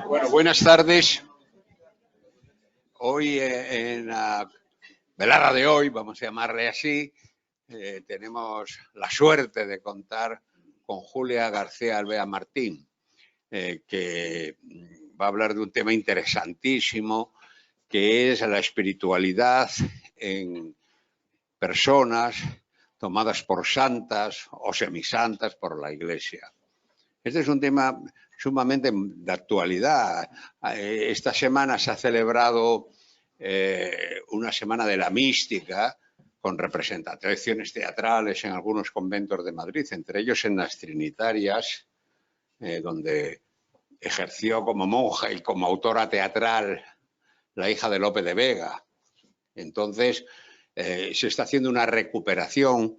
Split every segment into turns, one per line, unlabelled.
Bueno, buenas tardes. Hoy en la velada de hoy, vamos a llamarle así, tenemos la suerte de contar con Julia García Alvea Martín, que va a hablar de un tema interesantísimo, que es la espiritualidad en personas tomadas por santas o semisantas por la Iglesia. Este es un tema sumamente de actualidad. Esta semana se ha celebrado una semana de la mística con representaciones teatrales en algunos conventos de Madrid, entre ellos en las Trinitarias, donde ejerció como monja y como autora teatral la hija de Lope de Vega. Entonces, se está haciendo una recuperación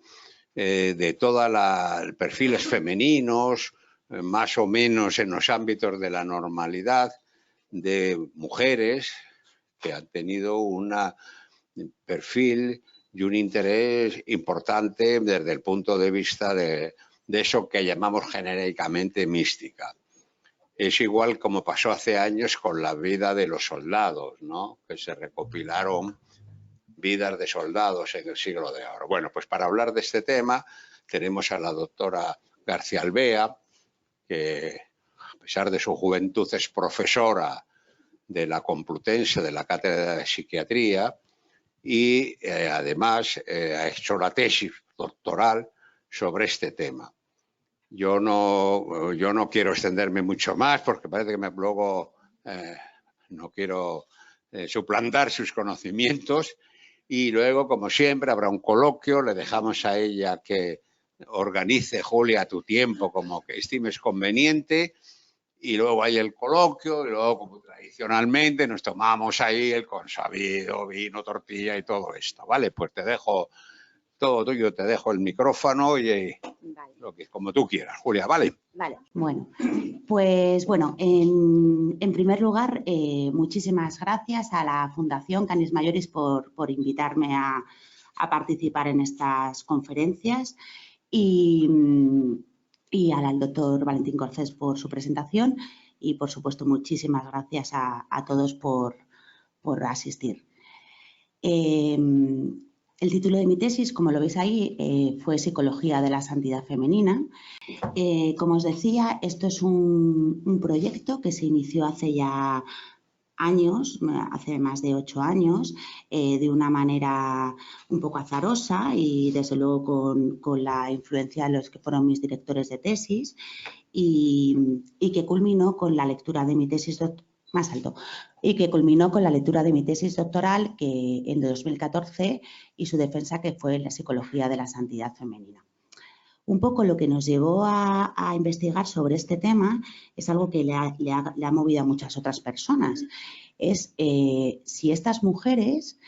de todos los perfiles femeninos, más o menos en los ámbitos de la normalidad, de mujeres que han tenido un perfil y un interés importante desde el punto de vista de eso que llamamos genéricamente mística. Es igual como pasó hace años con la vida de los soldados, ¿no? Que se recopilaron vidas de soldados en el siglo de oro. Bueno, pues para hablar de este tema tenemos a la doctora García Alvea, que a pesar de su juventud es profesora de la Complutense, de la Cátedra de Psiquiatría, y además ha hecho la tesis doctoral sobre este tema. Yo no quiero extenderme mucho más porque parece que luego no quiero suplantar sus conocimientos, y luego, como siempre, habrá un coloquio. Le dejamos a ella que organice, Julia, tu tiempo como que estimes conveniente, y luego hay el coloquio, y luego, como tradicionalmente, nos tomamos ahí el consabido, vino, tortilla y todo esto, ¿vale? Pues te dejo todo tuyo, te dejo el micrófono y vale, lo que como tú quieras, Julia, ¿vale?
Vale, bueno, pues bueno, en primer lugar, muchísimas gracias a la Fundación Canis Majoris por invitarme a participar en estas conferencias y al doctor Valentín Corcés por su presentación y, por supuesto, muchísimas gracias a todos por asistir. El título de mi tesis, como lo veis ahí, fue Psicología de la Santidad Femenina. Como os decía, esto es un proyecto que se inició hace ya años, hace más de 8 años, de una manera un poco azarosa y desde luego con la influencia de los que fueron mis directores de tesis y que culminó con la lectura de mi tesis más alto, y que culminó con la lectura de mi tesis doctoral que en 2014 y su defensa, que fue la psicología de la santidad femenina. Un poco lo que nos llevó a investigar sobre este tema es algo que le ha movido a muchas otras personas. Es si estas mujeres,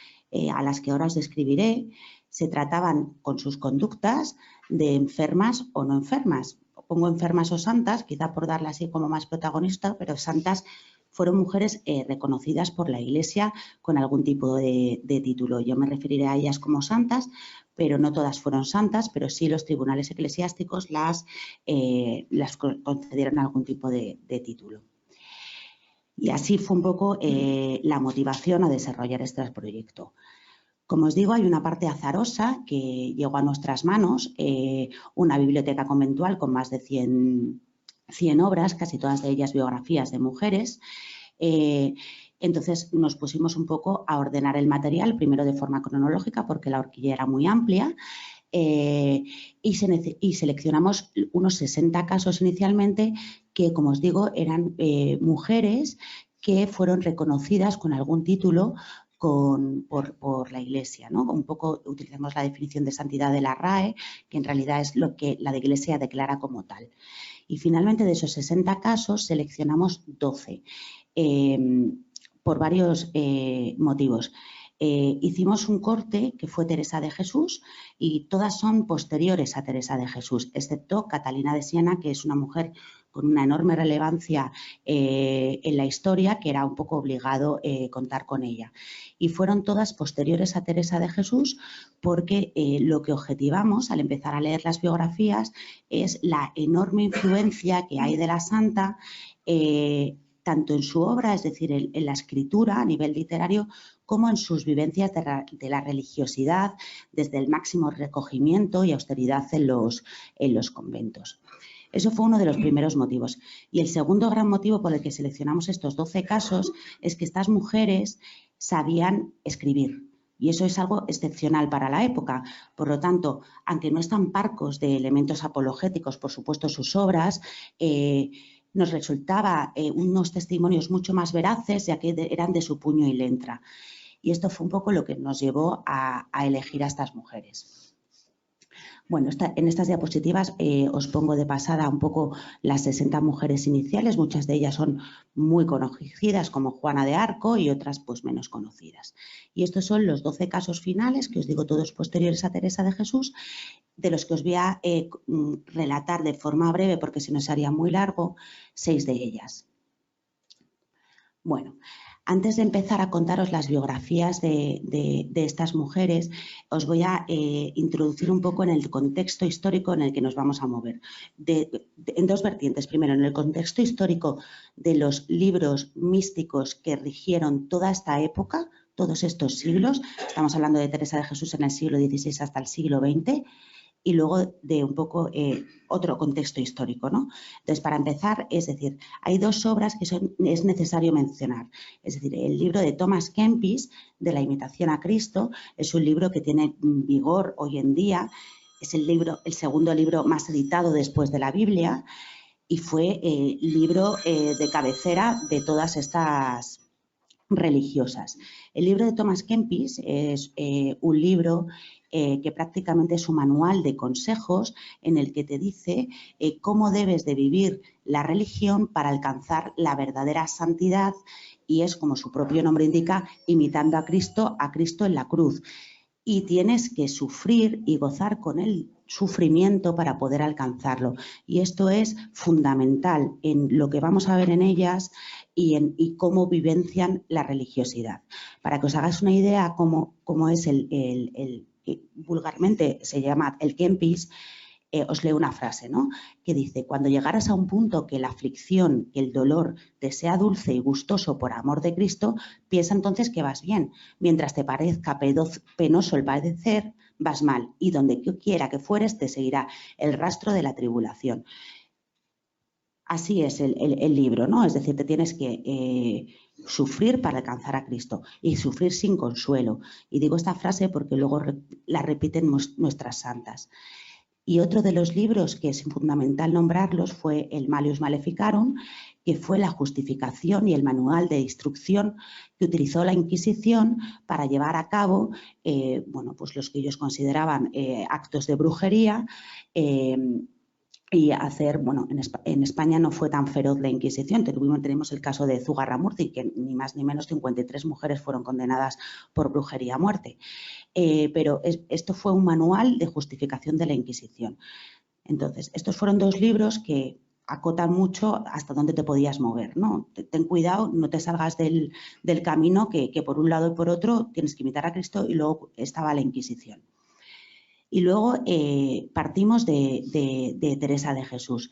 a las que ahora os describiré, se trataban con sus conductas de enfermas o no enfermas. Pongo enfermas o santas, quizá por darle así como más protagonista, pero santas fueron mujeres reconocidas por la Iglesia con algún tipo de título. Yo me referiré a ellas como santas, pero no todas fueron santas, pero sí los tribunales eclesiásticos las concedieron algún tipo de título. Y así fue un poco la motivación a desarrollar este proyecto. Como os digo, hay una parte azarosa que llegó a nuestras manos, una biblioteca conventual con más de 100 obras, casi todas de ellas biografías de mujeres. Entonces nos pusimos un poco a ordenar el material, primero de forma cronológica porque la horquilla era muy amplia, y seleccionamos unos 60 casos inicialmente que, como os digo, eran mujeres que fueron reconocidas con algún título por la Iglesia, ¿no? Un poco utilizamos la definición de santidad de la RAE, que en realidad es lo que la Iglesia declara como tal. Y finalmente, de esos 60 casos, seleccionamos 12 por varios motivos. Hicimos un corte que fue Teresa de Jesús y todas son posteriores a Teresa de Jesús, excepto Catalina de Siena, que es una mujer con una enorme relevancia en la historia, que era un poco obligado contar con ella. Y fueron todas posteriores a Teresa de Jesús porque lo que objetivamos al empezar a leer las biografías es la enorme influencia que hay de la santa tanto en su obra, es decir, en la escritura a nivel literario, como en sus vivencias de la religiosidad, desde el máximo recogimiento y austeridad en los conventos. Eso fue uno de los primeros motivos. Y el segundo gran motivo por el que seleccionamos estos 12 casos es que estas mujeres sabían escribir. Y eso es algo excepcional para la época. Por lo tanto, aunque no están parcos de elementos apologéticos, por supuesto, sus obras, nos resultaba unos testimonios mucho más veraces, ya que eran de su puño y letra. Y esto fue un poco lo que nos llevó a elegir a estas mujeres. Bueno, en estas diapositivas os pongo de pasada un poco las 60 mujeres iniciales. Muchas de ellas son muy conocidas, como Juana de Arco, y otras pues menos conocidas. Y estos son los 12 casos finales, que os digo todos posteriores a Teresa de Jesús, de los que os voy a relatar de forma breve, porque si no sería muy largo, 6 de ellas. Bueno, antes de empezar a contaros las biografías de estas mujeres, os voy a introducir un poco en el contexto histórico en el que nos vamos a mover. En dos vertientes. Primero, en el contexto histórico de los libros místicos que rigieron toda esta época, todos estos siglos. Estamos hablando de Teresa de Jesús en el siglo XVI hasta el siglo XX. Y luego de un poco otro contexto histórico, ¿no? Entonces, para empezar, es decir, hay dos obras que es necesario mencionar. Es decir, el libro de Thomas Kempis, de la imitación a Cristo, es un libro que tiene vigor hoy en día. Es el segundo libro más editado después de la Biblia y fue libro de cabecera de todas estas religiosas. El libro de Thomas Kempis es un libro que prácticamente es un manual de consejos en el que te dice cómo debes de vivir la religión para alcanzar la verdadera santidad, y es, como su propio nombre indica, imitando a Cristo en la cruz. Y tienes que sufrir y gozar con el sufrimiento para poder alcanzarlo. Y esto es fundamental en lo que vamos a ver en ellas y cómo vivencian la religiosidad. Para que os hagáis una idea cómo es vulgarmente se llama el Kempis, os leo una frase, ¿no? Que dice: cuando llegaras a un punto que la aflicción, que el dolor te sea dulce y gustoso por amor de Cristo, piensa entonces que vas bien. Mientras te parezca penoso el padecer, vas mal, y donde quiera que fueres te seguirá el rastro de la tribulación. Así es el libro, ¿no? Es decir, te tienes que sufrir para alcanzar a Cristo y sufrir sin consuelo. Y digo esta frase porque luego la repiten nuestras santas. Y otro de los libros que es fundamental nombrarlos fue el Malleus Maleficarum, que fue la justificación y el manual de instrucción que utilizó la Inquisición para llevar a cabo bueno, pues los que ellos consideraban actos de brujería, y hacer, bueno, en España no fue tan feroz la Inquisición. Tenemos el caso de Zugarramurdi, que ni más ni menos 53 mujeres fueron condenadas por brujería a muerte. Pero esto fue un manual de justificación de la Inquisición. Entonces, estos fueron dos libros que acotan mucho hasta dónde te podías mover, ¿no? Ten cuidado, no te salgas del camino que por un lado y por otro tienes que imitar a Cristo, y luego estaba la Inquisición. Y luego partimos de Teresa de Jesús.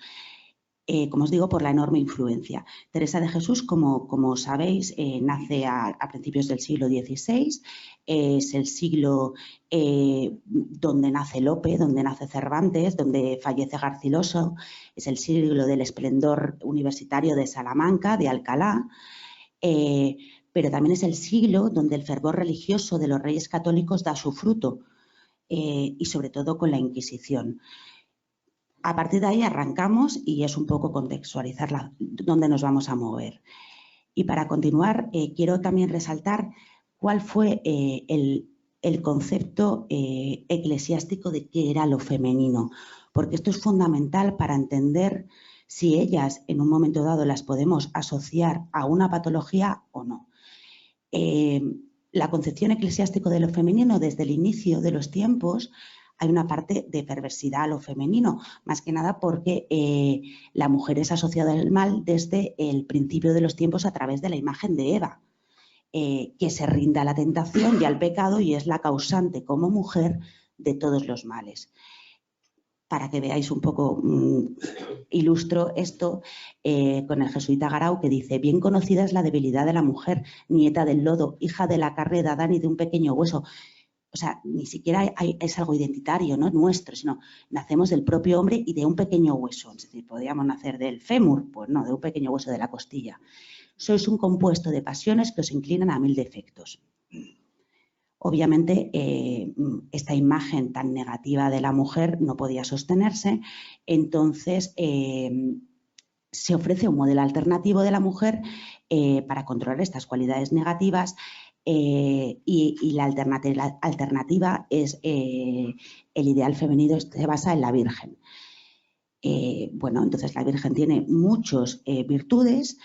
Como os digo, por la enorme influencia. Teresa de Jesús, como sabéis, nace a principios del siglo XVI, es el siglo donde nace Lope, donde nace Cervantes, donde fallece Garcilaso, es el siglo del esplendor universitario de Salamanca, de Alcalá, pero también es el siglo donde el fervor religioso de los reyes católicos da su fruto, y sobre todo con la Inquisición. A partir de ahí arrancamos y es un poco contextualizar dónde nos vamos a mover. Y para continuar, quiero también resaltar cuál fue el concepto eclesiástico de qué era lo femenino, porque esto es fundamental para entender si ellas en un momento dado las podemos asociar a una patología o no. La concepción eclesiástica de lo femenino, desde el inicio de los tiempos, hay una parte de perversidad a lo femenino, más que nada porque la mujer es asociada al mal desde el principio de los tiempos a través de la imagen de Eva, que se rinda a la tentación y al pecado y es la causante como mujer de todos los males. para que veáis un poco, ilustro esto con el jesuita Garau, que dice: bien conocida es la debilidad de la mujer, nieta del lodo, hija de la carne de Adán y de un pequeño hueso. O sea, ni siquiera es algo identitario, no nuestro, sino nacemos del propio hombre y de un pequeño hueso. Es decir, podríamos nacer del fémur, pues no, de un pequeño hueso de la costilla. Sois un compuesto de pasiones que os inclinan a 1000 defectos. Obviamente, esta imagen tan negativa de la mujer no podía sostenerse, entonces se ofrece un modelo alternativo de la mujer para controlar estas cualidades negativas. Y la alternativa es el ideal femenino, se basa en la Virgen. Bueno, entonces la Virgen tiene muchas virtudes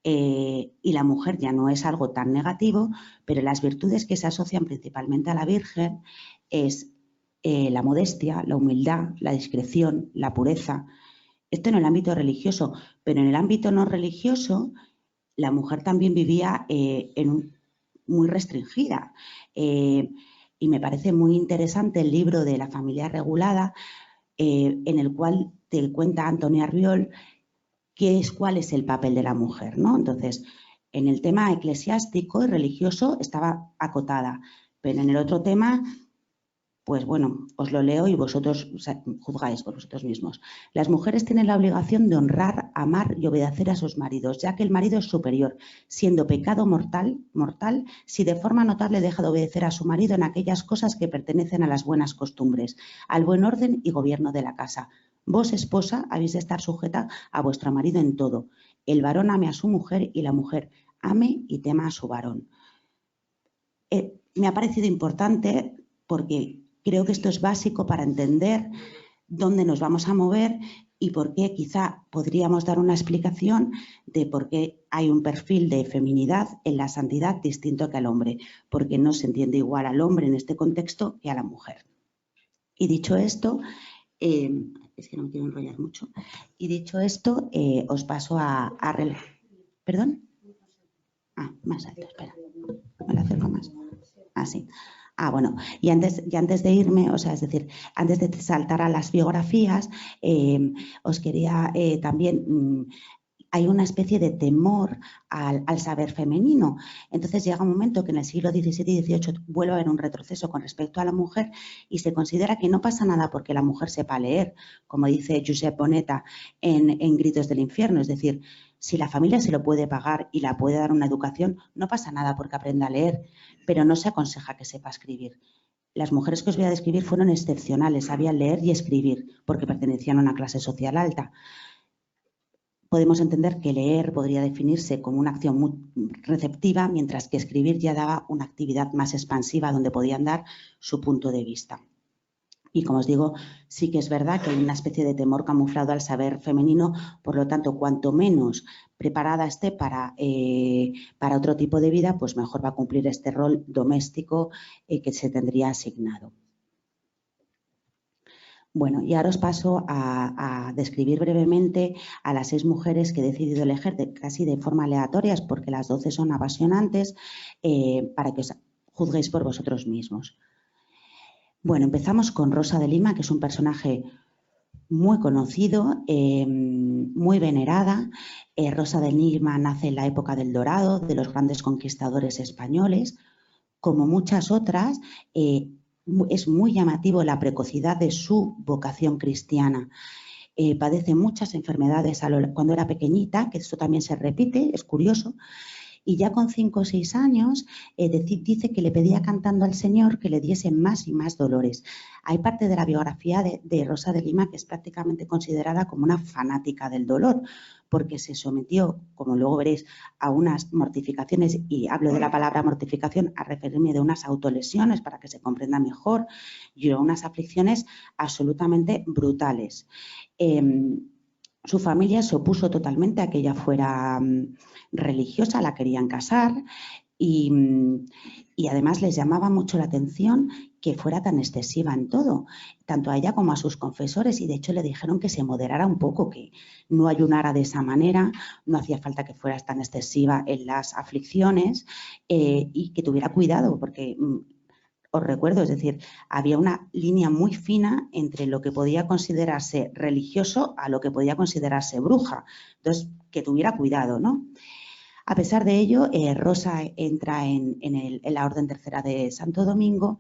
y la mujer ya no es algo tan negativo, pero las virtudes que se asocian principalmente a la Virgen es la modestia, la humildad, la discreción, la pureza. Esto en el ámbito religioso, pero en el ámbito no religioso la mujer también vivía muy restringida. Y me parece muy interesante el libro de La familia regulada, en el cual te cuenta Antonia Arriol cuál es el papel de la mujer, ¿no? Entonces, en el tema eclesiástico y religioso estaba acotada, pero en el otro tema, pues bueno, os lo leo y vosotros juzgáis por vosotros mismos. Las mujeres tienen la obligación de honrar, amar y obedecer a sus maridos, ya que el marido es superior, siendo pecado mortal si de forma notable deja de obedecer a su marido en aquellas cosas que pertenecen a las buenas costumbres, al buen orden y gobierno de la casa. Vos, esposa, habéis de estar sujeta a vuestro marido en todo. El varón ame a su mujer y la mujer ame y tema a su varón. Me ha parecido importante porque creo que esto es básico para entender dónde nos vamos a mover y por qué quizá podríamos dar una explicación de por qué hay un perfil de feminidad en la santidad distinto que al hombre, porque no se entiende igual al hombre en este contexto que a la mujer. Y dicho esto, es que no me quiero enrollar mucho, y dicho esto, os paso a ¿Perdón? Más alto, espera. Me lo acerco más. Sí. Bueno, y antes de irme, o sea, es decir, antes de saltar a las biografías, os quería también... hay una especie de temor al saber femenino. Entonces llega un momento que en el siglo XVII y XVIII vuelve a haber un retroceso con respecto a la mujer y se considera que no pasa nada porque la mujer sepa leer, como dice Josep Boneta en Gritos del Infierno. Es decir, si la familia se lo puede pagar y la puede dar una educación, no pasa nada porque aprenda a leer, pero no se aconseja que sepa escribir. Las mujeres que os voy a describir fueron excepcionales, sabían leer y escribir porque pertenecían a una clase social alta. Podemos entender que leer podría definirse como una acción muy receptiva, mientras que escribir ya daba una actividad más expansiva donde podían dar su punto de vista. Y como os digo, sí que es verdad que hay una especie de temor camuflado al saber femenino, por lo tanto, cuanto menos preparada esté para otro tipo de vida, pues mejor va a cumplir este rol doméstico que se tendría asignado. Bueno, y ahora os paso a describir brevemente a las 6 mujeres que he decidido elegir casi de forma aleatoria, porque las 12 son apasionantes, para que os juzguéis por vosotros mismos. Bueno, empezamos con Rosa de Lima, que es un personaje muy conocido, muy venerada. Rosa de Lima nace en la época del Dorado, de los grandes conquistadores españoles. Como muchas otras, es muy llamativo la precocidad de su vocación cristiana. Padece muchas enfermedades cuando era pequeñita, que esto también se repite, es curioso, y ya con 5 o 6 años dice que le pedía cantando al Señor que le diese más y más dolores. Hay parte de la biografía de Rosa de Lima que es prácticamente considerada como una fanática del dolor, porque se sometió, como luego veréis, a unas mortificaciones, y hablo de la palabra mortificación a referirme de unas autolesiones para que se comprenda mejor, y a unas aflicciones absolutamente brutales. Su familia se opuso totalmente a que ella fuera religiosa, la querían casar y además les llamaba mucho la atención que fuera tan excesiva en todo, tanto a ella como a sus confesores, y de hecho le dijeron que se moderara un poco, que no ayunara de esa manera, no hacía falta que fueras tan excesiva en las aflicciones y que tuviera cuidado porque os recuerdo, es decir, había una línea muy fina entre lo que podía considerarse religioso a lo que podía considerarse bruja. Entonces, que tuviera cuidado, ¿no? A pesar de ello, Rosa entra en la Orden Tercera de Santo Domingo,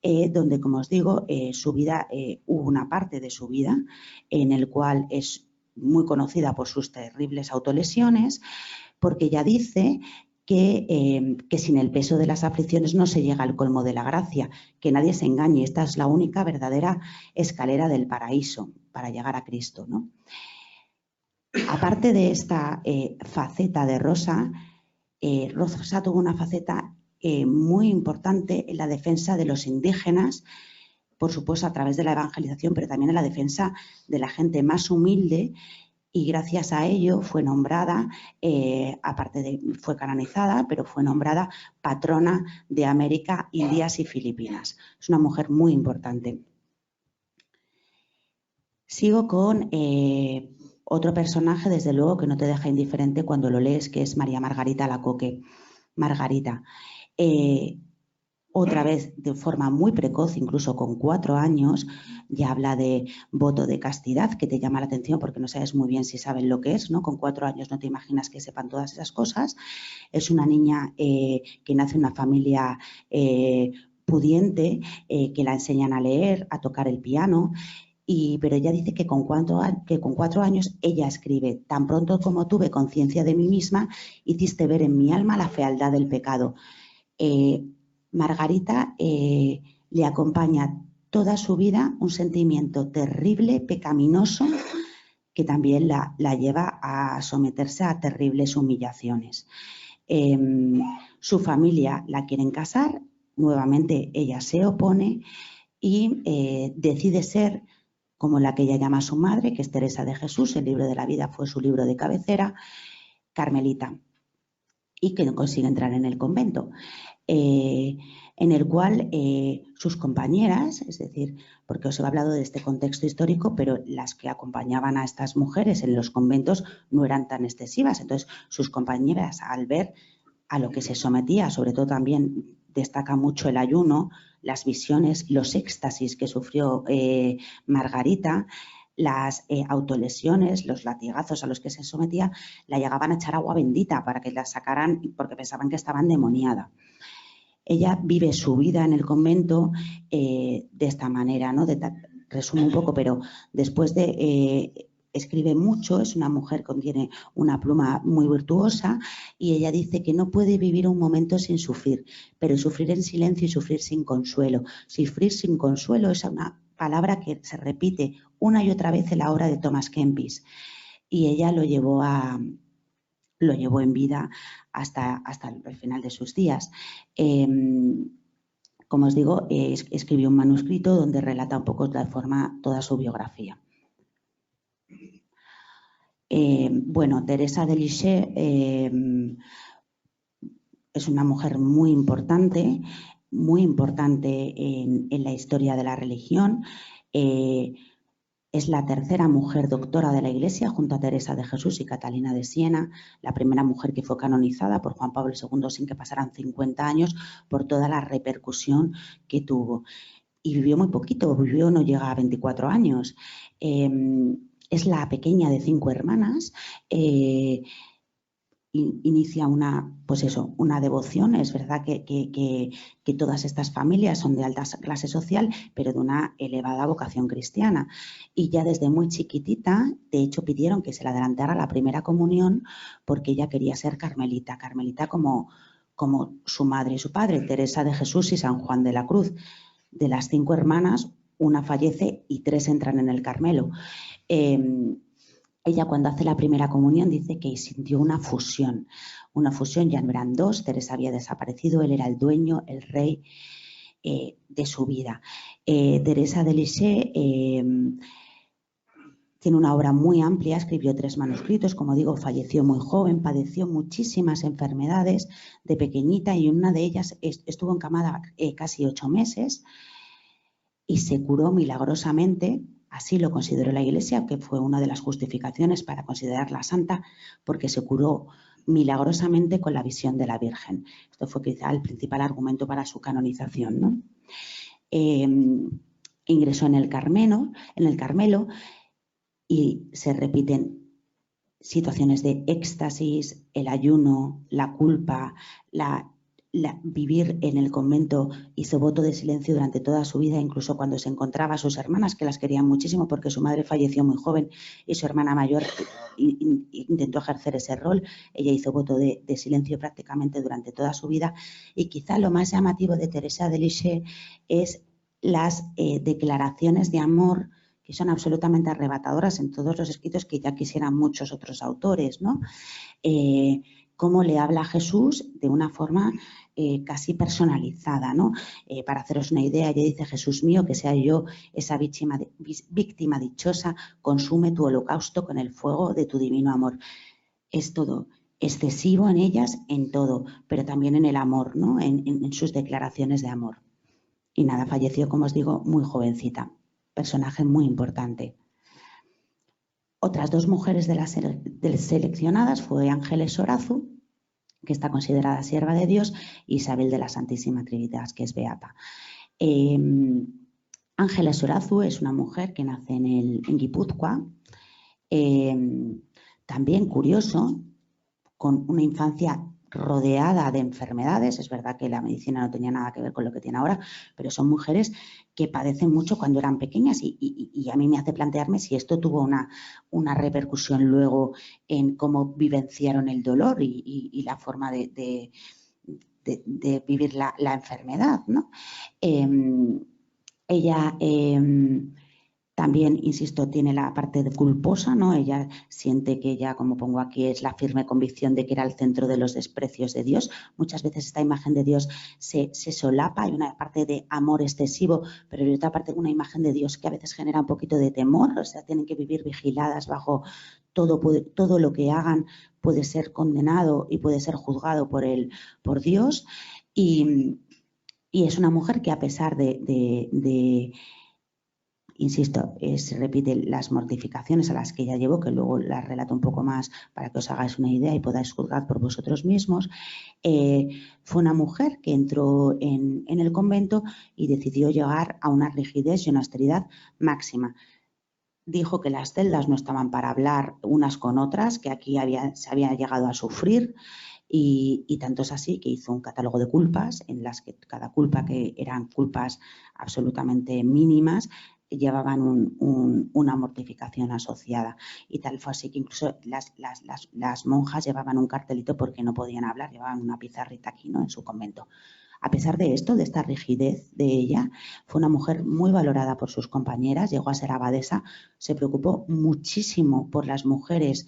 donde, como os digo, su vida, hubo una parte de su vida en el cual es muy conocida por sus terribles autolesiones, porque ella dice que sin el peso de las aflicciones no se llega al colmo de la gracia, que nadie se engañe, esta es la única verdadera escalera del paraíso para llegar a Cristo, ¿no? Aparte de esta faceta de Rosa, Rosa tuvo una faceta muy importante en la defensa de los indígenas, por supuesto a través de la evangelización, pero también en la defensa de la gente más humilde, y gracias a ello fue nombrada, fue canonizada, pero fue nombrada patrona de América, Indias y Filipinas. Es una mujer muy importante. Sigo con otro personaje, desde luego, que no te deja indiferente cuando lo lees, que es María Margarita Lacoque. Margarita. Otra vez de forma muy precoz, incluso con 4 años, ya habla de voto de castidad, que te llama la atención porque no sabes muy bien si saben lo que es, ¿no? Con 4 años no te imaginas que sepan todas esas cosas. Es una niña que nace en una familia pudiente, que la enseñan a leer, a tocar el piano. Pero ella dice que con 4 años ella escribe: tan pronto como tuve conciencia de mí misma, hiciste ver en mi alma la fealdad del pecado. Margarita le acompaña toda su vida un sentimiento terrible, pecaminoso, que también la lleva a someterse a terribles humillaciones. Su familia la quieren casar, nuevamente ella se opone y decide ser como la que ella llama a su madre, que es Teresa de Jesús. El libro de la vida fue su libro de cabecera, carmelita, y que no consigue entrar en el convento, en el cual sus compañeras, es decir, porque os he hablado de este contexto histórico, pero las que acompañaban a estas mujeres en los conventos no eran tan excesivas. Entonces, sus compañeras, al ver a lo que se sometía, sobre todo también destaca mucho el ayuno, las visiones, los éxtasis que sufrió Margarita, las autolesiones, los latigazos a los que se sometía, la llegaban a echar agua bendita para que la sacaran porque pensaban que estaba endemoniada. Ella vive su vida en el convento de esta manera, ¿no? Resumo un poco, pero después de... escribe mucho, es una mujer que tiene una pluma muy virtuosa, y ella dice que no puede vivir un momento sin sufrir, pero sufrir en silencio y sufrir sin consuelo. Sufrir sin consuelo es una palabra que se repite una y otra vez en la obra de Thomas Kempis, y ella lo llevó en vida hasta el final de sus días. Como os digo, escribió un manuscrito donde relata un poco de forma toda su biografía. Bueno, Teresa de Lisieux es una mujer muy importante en la historia de la religión. Es la tercera mujer doctora de la Iglesia, junto a Teresa de Jesús y Catalina de Siena, la primera mujer que fue canonizada por Juan Pablo II sin que pasaran 50 años, por toda la repercusión que tuvo. Y vivió muy poquito, no llega a 24 años. Es la pequeña de 5 hermanas. Inicia una devoción. Es verdad que todas estas familias son de alta clase social, pero de una elevada vocación cristiana. Y ya desde muy chiquitita, de hecho, pidieron que se le adelantara la primera comunión porque ella quería ser carmelita como su madre y su padre, Teresa de Jesús y San Juan de la Cruz. De las 5 hermanas, una fallece y 3 entran en el Carmelo. Ella, cuando hace la primera comunión, dice que sintió una fusión. Ya no eran 2, Teresa había desaparecido, él era el dueño, el rey de su vida. Teresa de Lisieux tiene una obra muy amplia, escribió 3 manuscritos, como digo, falleció muy joven, padeció muchísimas enfermedades de pequeñita, y una de ellas estuvo encamada casi 8 meses y se curó milagrosamente. Así lo consideró la Iglesia, que fue una de las justificaciones para considerarla santa, porque se curó milagrosamente con la visión de la Virgen. Esto fue quizá el principal argumento para su canonización, ¿no? Ingresó en el Carmelo y se repiten situaciones de éxtasis, el ayuno, la culpa, vivir en el convento. Hizo voto de silencio durante toda su vida, incluso cuando se encontraba a sus hermanas, que las querían muchísimo porque su madre falleció muy joven y su hermana mayor intentó ejercer ese rol. Ella hizo voto de silencio prácticamente durante toda su vida. Y quizá lo más llamativo de Teresa de Lisieux es las declaraciones de amor que son absolutamente arrebatadoras en todos los escritos que ya quisieran muchos otros autores, ¿no? Cómo le habla a Jesús de una forma casi personalizada, ¿no? Para haceros una idea, ella dice: Jesús mío, que sea yo esa víctima dichosa, consume tu holocausto con el fuego de tu divino amor. Es todo excesivo en ellas, en todo, pero también en el amor, ¿no? En sus declaraciones de amor. Y nada, falleció, como os digo, muy jovencita. Personaje muy importante. Otras dos mujeres de las seleccionadas fue Ángeles Orazu, que está considerada sierva de Dios, y Isabel de la Santísima Trinidad, que es beata. Ángeles Orazu es una mujer que nace en Guipúzcoa, también curioso, con una infancia rodeada de enfermedades. Es verdad que la medicina no tenía nada que ver con lo que tiene ahora, pero son mujeres que padecen mucho cuando eran pequeñas y a mí me hace plantearme si esto tuvo una repercusión luego en cómo vivenciaron el dolor y la forma de vivir la enfermedad, ¿no? Ella también, insisto, tiene la parte de culposa, ¿no? Ella siente que ella, como pongo aquí, es la firme convicción de que era el centro de los desprecios de Dios. Muchas veces esta imagen de Dios se solapa. Hay una parte de amor excesivo, pero hay otra parte, una imagen de Dios que a veces genera un poquito de temor. O sea, tienen que vivir vigiladas bajo todo lo que hagan puede ser condenado y puede ser juzgado por Dios. Y es una mujer que, a pesar insisto, se repiten las mortificaciones a las que ella llevó, que luego las relato un poco más para que os hagáis una idea y podáis juzgar por vosotros mismos. Fue una mujer que entró en el convento y decidió llegar a una rigidez y una austeridad máxima. Dijo que las celdas no estaban para hablar unas con otras, que aquí se había llegado a sufrir. Y tanto es así que hizo un catálogo de culpas en las que cada culpa, que eran culpas absolutamente mínimas, llevaban una mortificación asociada. Y tal fue así que incluso las monjas llevaban un cartelito porque no podían hablar, llevaban una pizarrita aquí, ¿no?, en su convento. A pesar de esto, de esta rigidez de ella, fue una mujer muy valorada por sus compañeras, llegó a ser abadesa, se preocupó muchísimo por las mujeres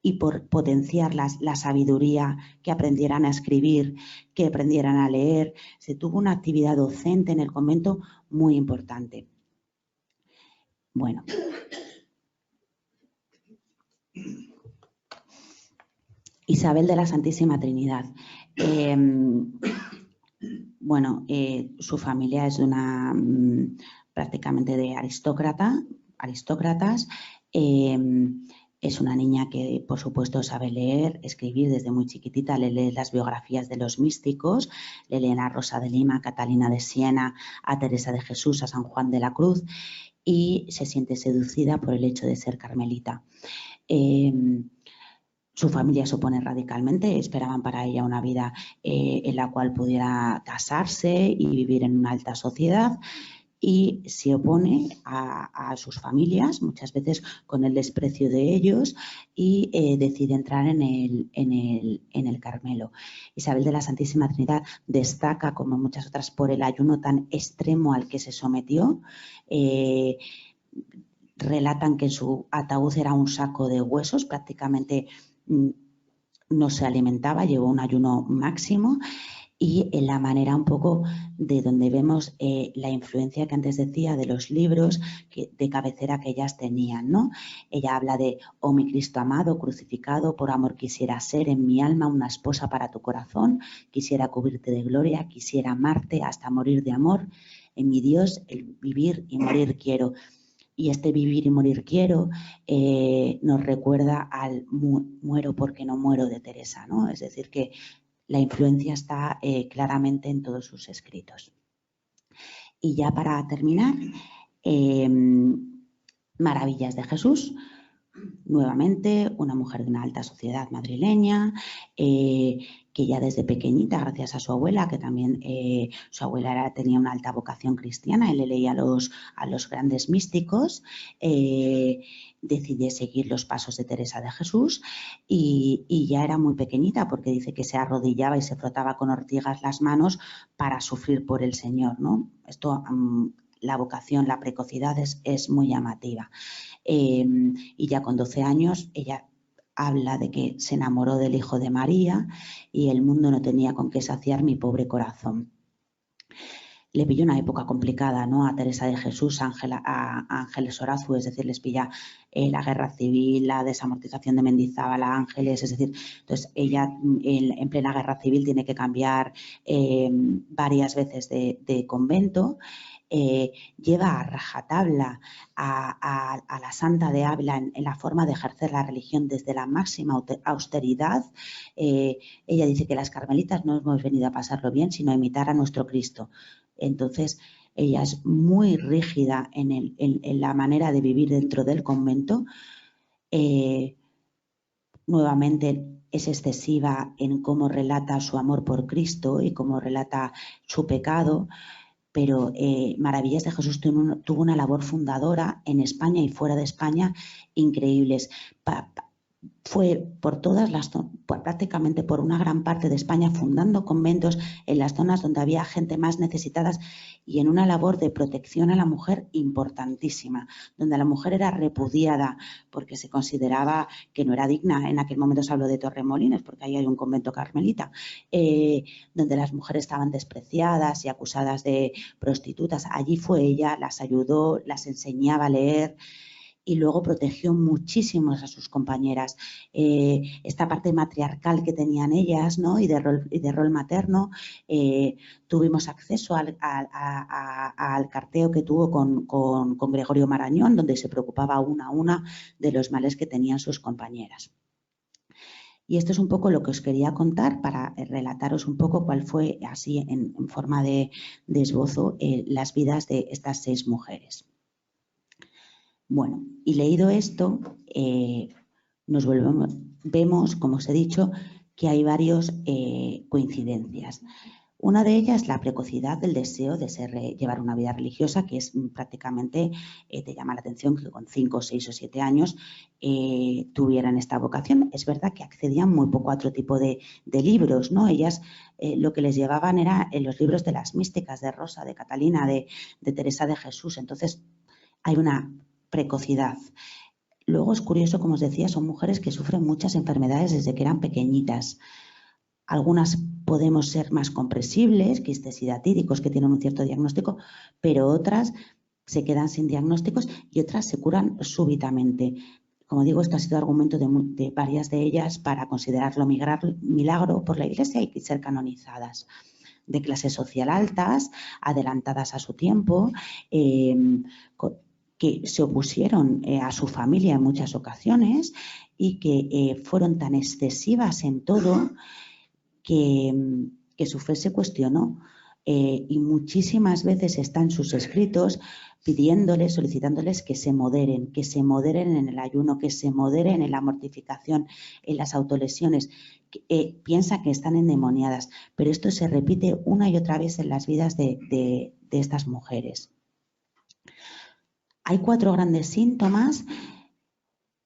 y por potenciar la sabiduría, que aprendieran a escribir, que aprendieran a leer. Se tuvo una actividad docente en el convento muy importante. Bueno. Isabel de la Santísima Trinidad. Bueno, su familia es de una prácticamente de aristócratas. Es una niña que, por supuesto, sabe leer, escribir desde muy chiquitita. Le lee las biografías de los místicos, le leen a Rosa de Lima, a Catalina de Siena, a Teresa de Jesús, a San Juan de la Cruz, y se siente seducida por el hecho de ser carmelita. Su familia se opone radicalmente, esperaban para ella una vida en la cual pudiera casarse y vivir en una alta sociedad, y se opone a sus familias, muchas veces con el desprecio de ellos, y decide entrar en el Carmelo. Isabel de la Santísima Trinidad destaca, como muchas otras, por el ayuno tan extremo al que se sometió. Relatan que su ataúd era un saco de huesos, prácticamente no se alimentaba, llevó un ayuno máximo. Y en la manera un poco de donde vemos la influencia que antes decía de los libros de cabecera que ellas tenían, ¿no? Ella habla de: oh mi Cristo amado, crucificado, por amor quisiera ser en mi alma una esposa para tu corazón, quisiera cubrirte de gloria, quisiera amarte hasta morir de amor, en mi Dios el vivir y morir quiero. Y este vivir y morir quiero nos recuerda al muero porque no muero de Teresa, ¿no? Es decir, que la influencia está claramente en todos sus escritos. Y ya para terminar, Maravillas de Jesús. Nuevamente, una mujer de una alta sociedad madrileña, que ya desde pequeñita, gracias a su abuela, que también su abuela tenía una alta vocación cristiana, él le leía a los grandes místicos, decide seguir los pasos de Teresa de Jesús y ya era muy pequeñita porque dice que se arrodillaba y se frotaba con ortigas las manos para sufrir por el Señor, ¿no? Esto, la vocación, la precocidad es muy llamativa. Y ya con 12 años ella habla de que se enamoró del hijo de María y el mundo no tenía con qué saciar mi pobre corazón. Le pilló una época complicada, ¿no? A Teresa de Jesús, a Ángeles Horazu, es decir, les pilla la guerra civil, la desamortización de Mendizábal, a Ángeles, es decir, entonces ella en plena guerra civil tiene que cambiar varias veces de convento. Lleva a rajatabla a la Santa de Ávila en la forma de ejercer la religión desde la máxima austeridad. Ella dice que las carmelitas no hemos venido a pasarlo bien, sino a imitar a nuestro Cristo. Entonces, ella es muy rígida en la manera de vivir dentro del convento. Nuevamente es excesiva en cómo relata su amor por Cristo y cómo relata su pecado. Pero Maravillas de Jesús tuvo una labor fundadora en España y fuera de España increíbles. Fue por prácticamente por una gran parte de España fundando conventos en las zonas donde había gente más necesitadas y en una labor de protección a la mujer importantísima, donde la mujer era repudiada porque se consideraba que no era digna. En aquel momento se habló de Torremolinos, porque ahí hay un convento carmelita, donde las mujeres estaban despreciadas y acusadas de prostitutas. Allí fue ella, las ayudó, las enseñaba a leer y luego protegió muchísimo a sus compañeras. Esta parte matriarcal que tenían ellas, ¿no? y de rol materno, tuvimos acceso al carteo que tuvo con Gregorio Marañón, donde se preocupaba una a una de los males que tenían sus compañeras. Y esto es un poco lo que os quería contar para relataros un poco cuál fue, así en forma de esbozo, las vidas de estas 6 mujeres. Bueno, y leído esto, vemos, como os he dicho, que hay varias coincidencias. Una de ellas es la precocidad del deseo de llevar una vida religiosa, que es prácticamente, te llama la atención que con 5, 6 o 7 años tuvieran esta vocación. Es verdad que accedían muy poco a otro tipo de libros, ¿no? Ellas lo que les llevaban era los libros de las místicas, de Rosa, de Catalina, de Teresa de Jesús. Entonces, hay una precocidad. Luego es curioso, como os decía, son mujeres que sufren muchas enfermedades desde que eran pequeñitas. Algunas podemos ser más comprensibles, quistes hidatíricos, que tienen un cierto diagnóstico, pero otras se quedan sin diagnósticos y otras se curan súbitamente. Como digo, esto ha sido argumento de varias de ellas para considerarlo milagro por la Iglesia y ser canonizadas. De clase social altas, adelantadas a su tiempo, que se opusieron a su familia en muchas ocasiones y que fueron tan excesivas en todo que su fe se cuestionó. Y muchísimas veces están sus escritos pidiéndoles, solicitándoles que se moderen en el ayuno, que se moderen en la mortificación, en las autolesiones. Piensa que están endemoniadas, pero esto se repite una y otra vez en las vidas de estas mujeres. Hay 4 grandes síntomas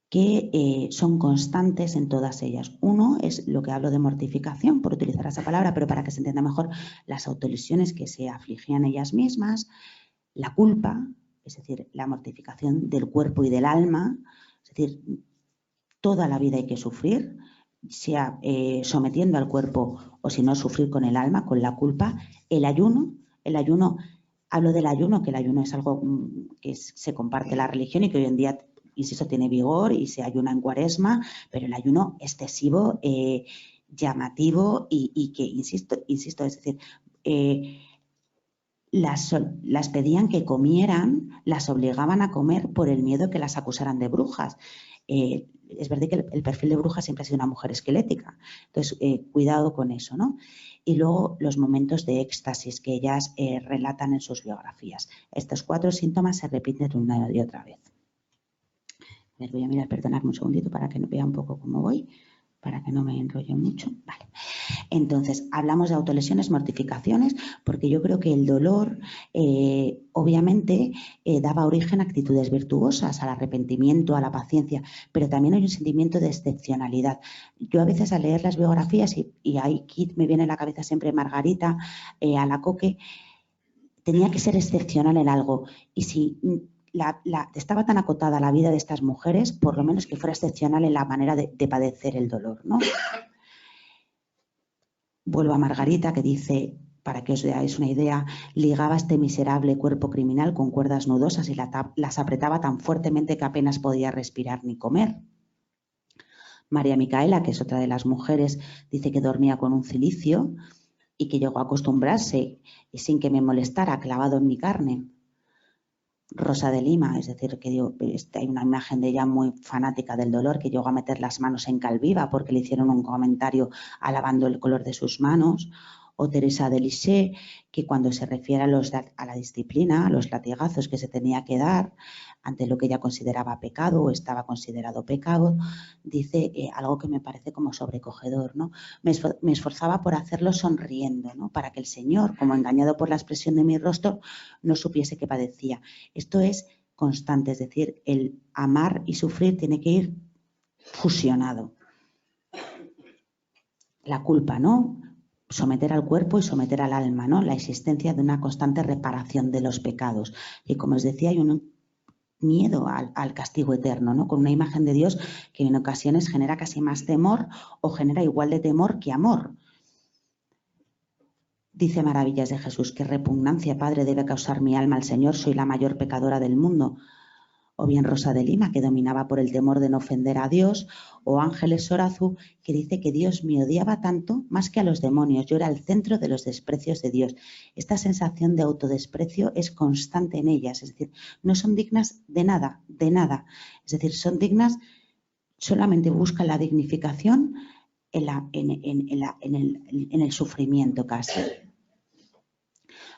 que son constantes en todas ellas. Uno es lo que hablo de mortificación, por utilizar esa palabra, pero para que se entienda mejor, las autolesiones que se afligían ellas mismas, la culpa, es decir, la mortificación del cuerpo y del alma, es decir, toda la vida hay que sufrir, sea sometiendo al cuerpo o si no sufrir con el alma, con la culpa. El ayuno, hablo del ayuno, que el ayuno es algo que se comparte en la religión y que hoy en día, insisto, tiene vigor y se ayuna en Cuaresma, pero el ayuno excesivo, llamativo y que, insisto, es decir, las pedían que comieran, las obligaban a comer por el miedo que las acusaran de brujas. Es verdad que el perfil de bruja siempre ha sido una mujer esquelética, entonces cuidado con eso, ¿no? Y luego los momentos de éxtasis que ellas relatan en sus biografías. Estos 4 síntomas se repiten una y otra vez. Les voy a mirar, perdonadme un segundito para que vea un poco cómo voy, para que no me enrolle mucho. Vale. Entonces, hablamos de autolesiones, mortificaciones, porque yo creo que el dolor, obviamente, daba origen a actitudes virtuosas, al arrepentimiento, a la paciencia, pero también hay un sentimiento de excepcionalidad. Yo a veces al leer las biografías, y aquí me viene a la cabeza siempre Margarita, Alacoque, tenía que ser excepcional en algo. Y si estaba tan acotada la vida de estas mujeres, por lo menos que fuera excepcional en la manera de padecer el dolor, ¿no? Vuelvo a Margarita, que dice, para que os deáis una idea, ligaba este miserable cuerpo criminal con cuerdas nudosas y las apretaba tan fuertemente que apenas podía respirar ni comer. María Micaela, que es otra de las mujeres, dice que dormía con un cilicio y que llegó a acostumbrarse y sin que me molestara, clavado en mi carne. Rosa de Lima, es decir, que hay una imagen de ella muy fanática del dolor, que llegó a meter las manos en calviva porque le hicieron un comentario alabando el color de sus manos. O Teresa de Lisieux, que cuando se refiere a la disciplina, a los latigazos que se tenía que dar ante lo que ella consideraba pecado o estaba considerado pecado, dice algo que me parece como sobrecogedor, ¿no? Me esforzaba por hacerlo sonriendo, ¿no? Para que el Señor, como engañado por la expresión de mi rostro, no supiese que padecía. Esto es constante, es decir, el amar y sufrir tiene que ir fusionado. La culpa, ¿no? Someter al cuerpo y someter al alma, ¿no? La existencia de una constante reparación de los pecados. Y como os decía, hay un miedo al castigo eterno, ¿no? Con una imagen de Dios que en ocasiones genera casi más temor o genera igual de temor que amor. Dice maravillas de Jesús, qué repugnancia, Padre, debe causar mi alma al Señor, soy la mayor pecadora del mundo. O bien Rosa de Lima, que dominaba por el temor de no ofender a Dios, o Ángeles Sorazu, que dice que Dios me odiaba tanto más que a los demonios, yo era el centro de los desprecios de Dios. Esta sensación de autodesprecio es constante en ellas, es decir, no son dignas de nada, es decir, son dignas, solamente buscan la dignificación en el sufrimiento casi.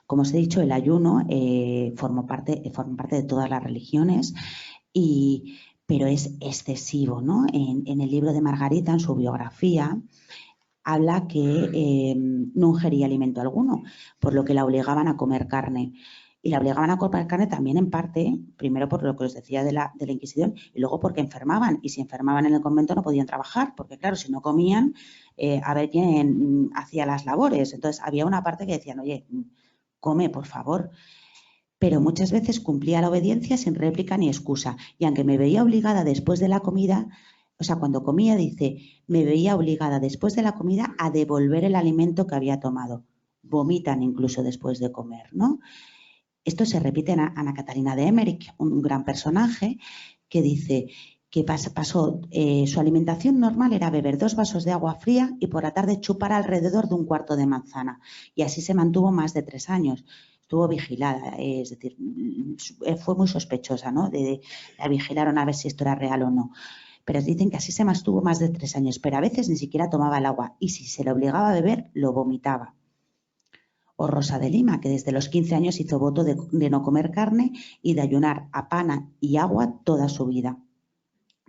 Como os he dicho, el ayuno forma parte de todas las religiones, pero es excesivo, ¿no? En el libro de Margarita, en su biografía, habla que no ingería alimento alguno, por lo que la obligaban a comer carne. Y la obligaban a comer carne también en parte, primero por lo que os decía de la Inquisición, y luego porque enfermaban. Y si enfermaban en el convento no podían trabajar, porque claro, si no comían, a ver quién hacía las labores. Entonces había una parte que decían, oye, come, por favor. Pero muchas veces cumplía la obediencia sin réplica ni excusa. Y aunque me veía obligada después de la comida, o sea, cuando comía, dice, me veía obligada después de la comida a devolver el alimento que había tomado. Vomitan incluso después de comer, ¿no? Esto se repite en Ana Catalina de Emmerich, un gran personaje, que dice que pasó, su alimentación normal era beber 2 vasos de agua fría y por la tarde chupar alrededor de un cuarto de manzana. Y así se mantuvo más de 3 años. Estuvo vigilada, es decir, fue muy sospechosa, ¿no? La vigilaron a ver si esto era real o no. Pero dicen que así se mantuvo más de 3 años, pero a veces ni siquiera tomaba el agua y si se le obligaba a beber, lo vomitaba. O Rosa de Lima, que desde los 15 años hizo voto de no comer carne y de ayunar a pan y agua toda su vida.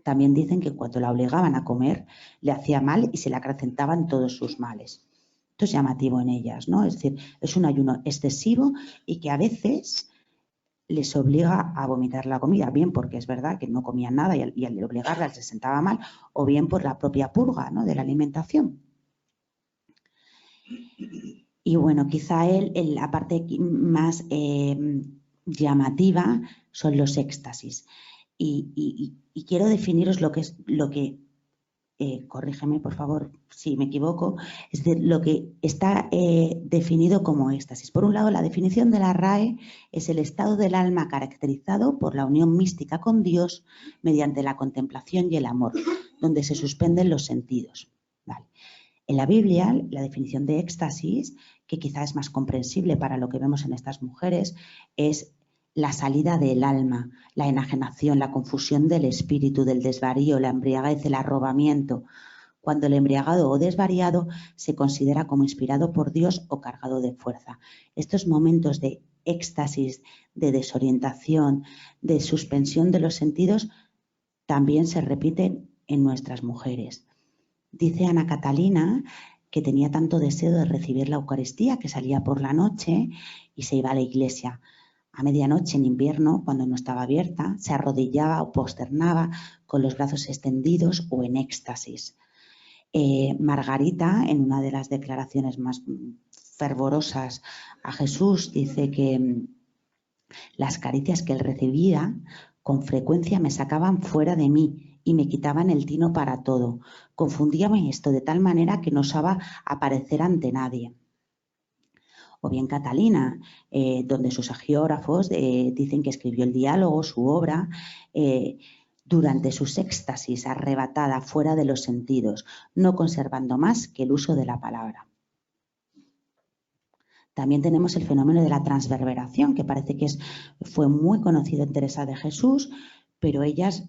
También dicen que cuando la obligaban a comer le hacía mal y se le acrecentaban todos sus males. Esto es llamativo en ellas, ¿no? Es decir, es un ayuno excesivo y que a veces les obliga a vomitar la comida, bien porque es verdad que no comían nada y al obligarlas les sentaba mal, o bien por la propia purga, ¿no? De la alimentación. Y bueno, quizá la parte más llamativa son los éxtasis. Y quiero definiros lo que corrígeme por favor si me equivoco, es decir, lo que está definido como éxtasis. Por un lado, la definición de la RAE es el estado del alma caracterizado por la unión mística con Dios mediante la contemplación y el amor, donde se suspenden los sentidos. Vale. En la Biblia, la definición de éxtasis, que quizá es más comprensible para lo que vemos en estas mujeres, es la salida del alma, la enajenación, la confusión del espíritu, del desvarío, la embriaguez, el arrobamiento, cuando el embriagado o desvariado se considera como inspirado por Dios o cargado de fuerza. Estos momentos de éxtasis, de desorientación, de suspensión de los sentidos, también se repiten en nuestras mujeres. Dice Ana Catalina que tenía tanto deseo de recibir la Eucaristía que salía por la noche y se iba a la iglesia. A medianoche en invierno, cuando no estaba abierta, se arrodillaba o posternaba con los brazos extendidos o en éxtasis. Margarita, en una de las declaraciones más fervorosas a Jesús, dice que las caricias que él recibía con frecuencia me sacaban fuera de mí y me quitaban el tino para todo. Confundíame esto de tal manera que no osaba aparecer ante nadie. O bien Catalina, donde sus agiógrafos dicen que escribió el diálogo, su obra, durante sus éxtasis, arrebatada fuera de los sentidos, no conservando más que el uso de la palabra. También tenemos el fenómeno de la transverberación, que parece que fue muy conocido en Teresa de Jesús, pero ellas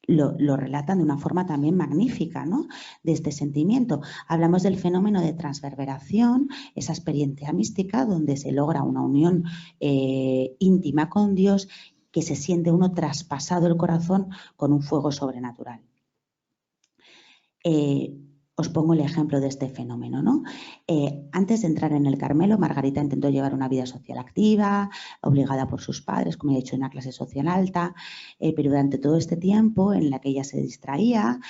lo relatan de una forma también magnífica, ¿no?, de este sentimiento. Hablamos del fenómeno de transverberación, esa experiencia mística donde se logra una unión íntima con Dios, que se siente uno traspasado el corazón con un fuego sobrenatural. Os pongo el ejemplo de este fenómeno, ¿no? Antes de entrar en el Carmelo, Margarita intentó llevar una vida social activa, obligada por sus padres, como he dicho, en una clase social alta, pero durante todo este tiempo en la que ella se distraía,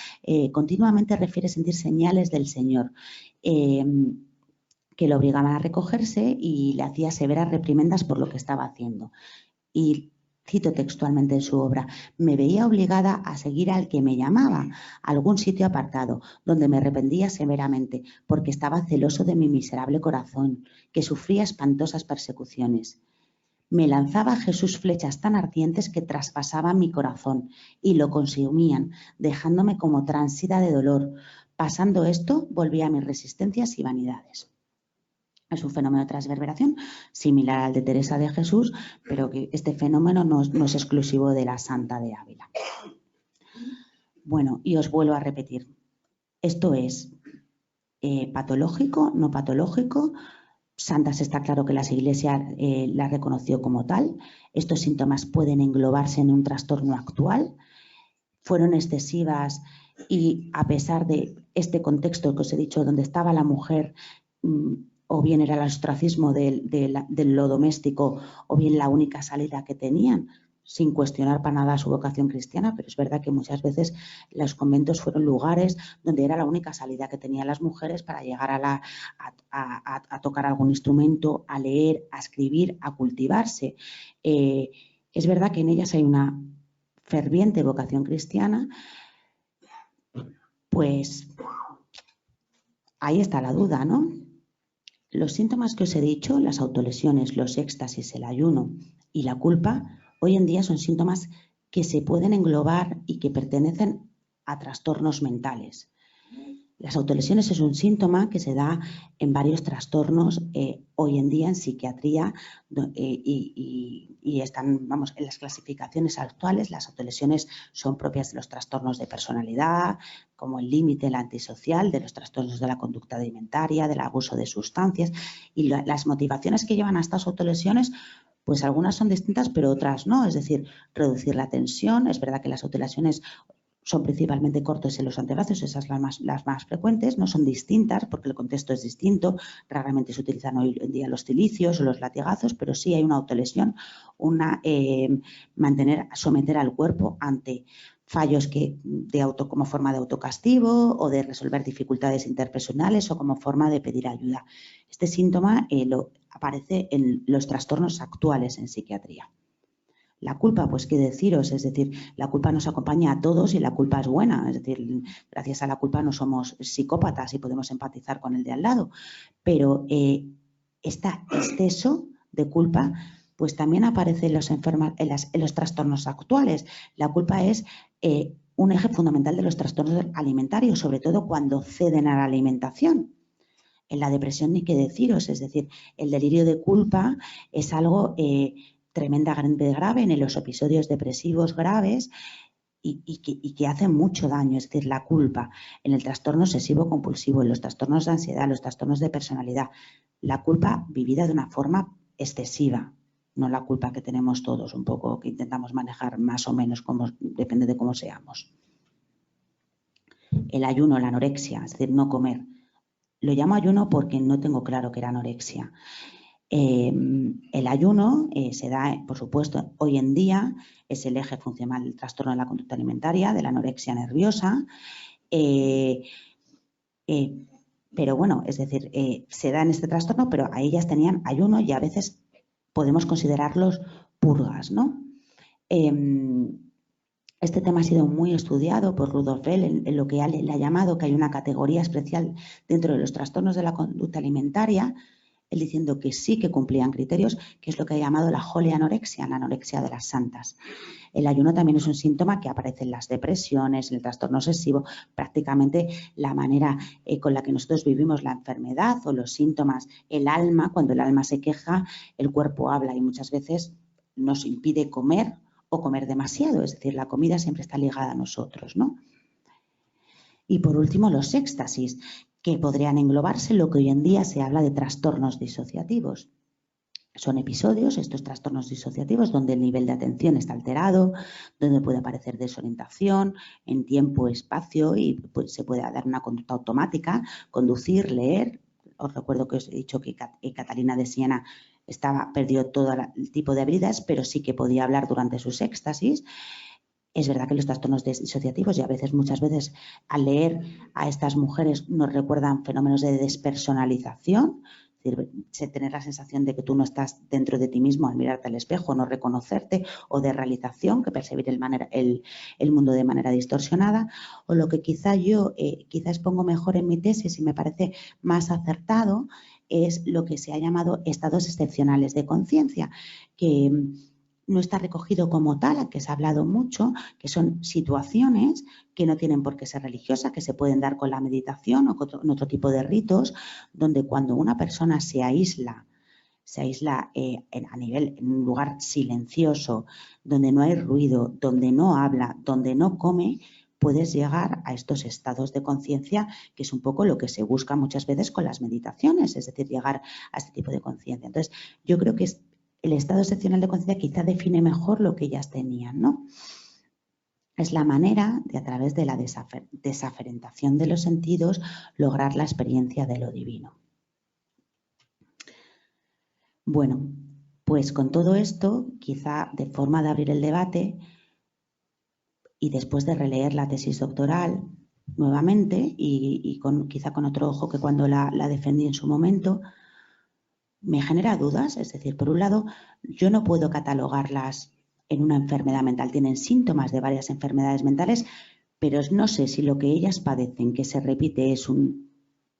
continuamente refiere sentir señales del Señor, que lo obligaban a recogerse y le hacía severas reprimendas por lo que estaba haciendo. Y cito textualmente en su obra: me veía obligada a seguir al que me llamaba a algún sitio apartado, donde me arrepentía severamente, porque estaba celoso de mi miserable corazón, que sufría espantosas persecuciones. Me lanzaba a Jesús flechas tan ardientes que traspasaban mi corazón y lo consumían, dejándome como transida de dolor. Pasando esto, volvía a mis resistencias y vanidades. Es un fenómeno de transverberación similar al de Teresa de Jesús, pero que este fenómeno no es exclusivo de la Santa de Ávila. Bueno, y os vuelvo a repetir, esto es patológico, no patológico. Santas está claro que las iglesias la reconoció como tal. Estos síntomas pueden englobarse en un trastorno actual. Fueron excesivas y, a pesar de este contexto que os he dicho, donde estaba la mujer, o bien era el ostracismo de lo doméstico, o bien la única salida que tenían, sin cuestionar para nada su vocación cristiana, pero es verdad que muchas veces los conventos fueron lugares donde era la única salida que tenían las mujeres para llegar a tocar algún instrumento, a leer, a escribir, a cultivarse. Es verdad que en ellas hay una ferviente vocación cristiana, pues ahí está la duda, ¿no? Los síntomas que os he dicho, las autolesiones, los éxtasis, el ayuno y la culpa, hoy en día son síntomas que se pueden englobar y que pertenecen a trastornos mentales. Las autolesiones es un síntoma que se da en varios trastornos hoy en día en psiquiatría y están, vamos, en las clasificaciones actuales. Las autolesiones son propias de los trastornos de personalidad, como el límite, el antisocial, de los trastornos de la conducta alimentaria, del abuso de sustancias, y las motivaciones que llevan a estas autolesiones, pues algunas son distintas, pero otras no. Es decir, reducir la tensión. Es verdad que las autolesiones son principalmente cortes en los antebrazos, esas las más frecuentes, no son distintas porque el contexto es distinto. Raramente se utilizan hoy en día los cilicios o los latigazos, pero sí hay una autolesión, someter al cuerpo ante fallos como forma de autocastigo o de resolver dificultades interpersonales o como forma de pedir ayuda. Este síntoma aparece en los trastornos actuales en psiquiatría. La culpa, pues qué deciros, es decir, la culpa nos acompaña a todos y la culpa es buena, es decir, gracias a la culpa no somos psicópatas y podemos empatizar con el de al lado, pero este exceso de culpa pues también aparece en los trastornos actuales. La culpa es un eje fundamental de los trastornos alimentarios, sobre todo cuando ceden a la alimentación. En la depresión ni qué deciros, es decir, el delirio de culpa es algo tremendamente grave en los episodios depresivos graves y que hace mucho daño, es decir, la culpa en el trastorno obsesivo compulsivo, en los trastornos de ansiedad, los trastornos de personalidad, la culpa vivida de una forma excesiva, no la culpa que tenemos todos, un poco que intentamos manejar más o menos, depende de cómo seamos. El ayuno, la anorexia, es decir, no comer. Lo llamo ayuno porque no tengo claro que era anorexia. El ayuno se da, por supuesto, hoy en día es el eje funcional del trastorno de la conducta alimentaria, de la anorexia nerviosa. Pero bueno, es decir, se da en este trastorno, pero a ellas tenían ayuno y a veces podemos considerarlos purgas, ¿no? Este tema ha sido muy estudiado por Rudolf Bell en lo que le ha llamado que hay una categoría especial dentro de los trastornos de la conducta alimentaria, él diciendo que sí que cumplían criterios, que es lo que ha llamado la holy anorexia, la anorexia de las santas. El ayuno también es un síntoma que aparece en las depresiones, en el trastorno obsesivo, prácticamente la manera con la que nosotros vivimos la enfermedad o los síntomas, el alma, cuando el alma se queja, el cuerpo habla y muchas veces nos impide comer o comer demasiado, es decir, la comida siempre está ligada a nosotros, ¿no? Y por último, los éxtasis, que podrían englobarse en lo que hoy en día se habla de trastornos disociativos. Son episodios, estos trastornos disociativos, donde el nivel de atención está alterado, donde puede aparecer desorientación en tiempo, espacio y pues, se puede dar una conducta automática, conducir, leer. Os recuerdo que os he dicho que Catalina de Siena perdió todo el tipo de habilidades, pero sí que podía hablar durante sus éxtasis. Es verdad que los trastornos disociativos y a veces, muchas veces, al leer a estas mujeres nos recuerdan fenómenos de despersonalización, es decir, tener la sensación de que tú no estás dentro de ti mismo al mirarte al espejo, no reconocerte, o de realización, que percibir el mundo de manera distorsionada, o lo que quizá yo expongo mejor en mi tesis y me parece más acertado es lo que se ha llamado estados excepcionales de conciencia, que no está recogido como tal, que se ha hablado mucho, que son situaciones que no tienen por qué ser religiosas, que se pueden dar con la meditación o con otro tipo de ritos, donde cuando una persona se aísla en un lugar silencioso, donde no hay ruido, donde no habla, donde no come, puedes llegar a estos estados de conciencia, que es un poco lo que se busca muchas veces con las meditaciones, es decir, llegar a este tipo de conciencia. Entonces, yo creo que el estado excepcional de conciencia quizá define mejor lo que ellas tenían, ¿no? Es la manera de, a través de la desaferentación de los sentidos, lograr la experiencia de lo divino. Bueno, pues con todo esto, quizá de forma de abrir el debate y después de releer la tesis doctoral nuevamente y quizá con otro ojo que cuando la defendí en su momento, me genera dudas, es decir, por un lado, yo no puedo catalogarlas en una enfermedad mental, tienen síntomas de varias enfermedades mentales, pero no sé si lo que ellas padecen, que se repite, es un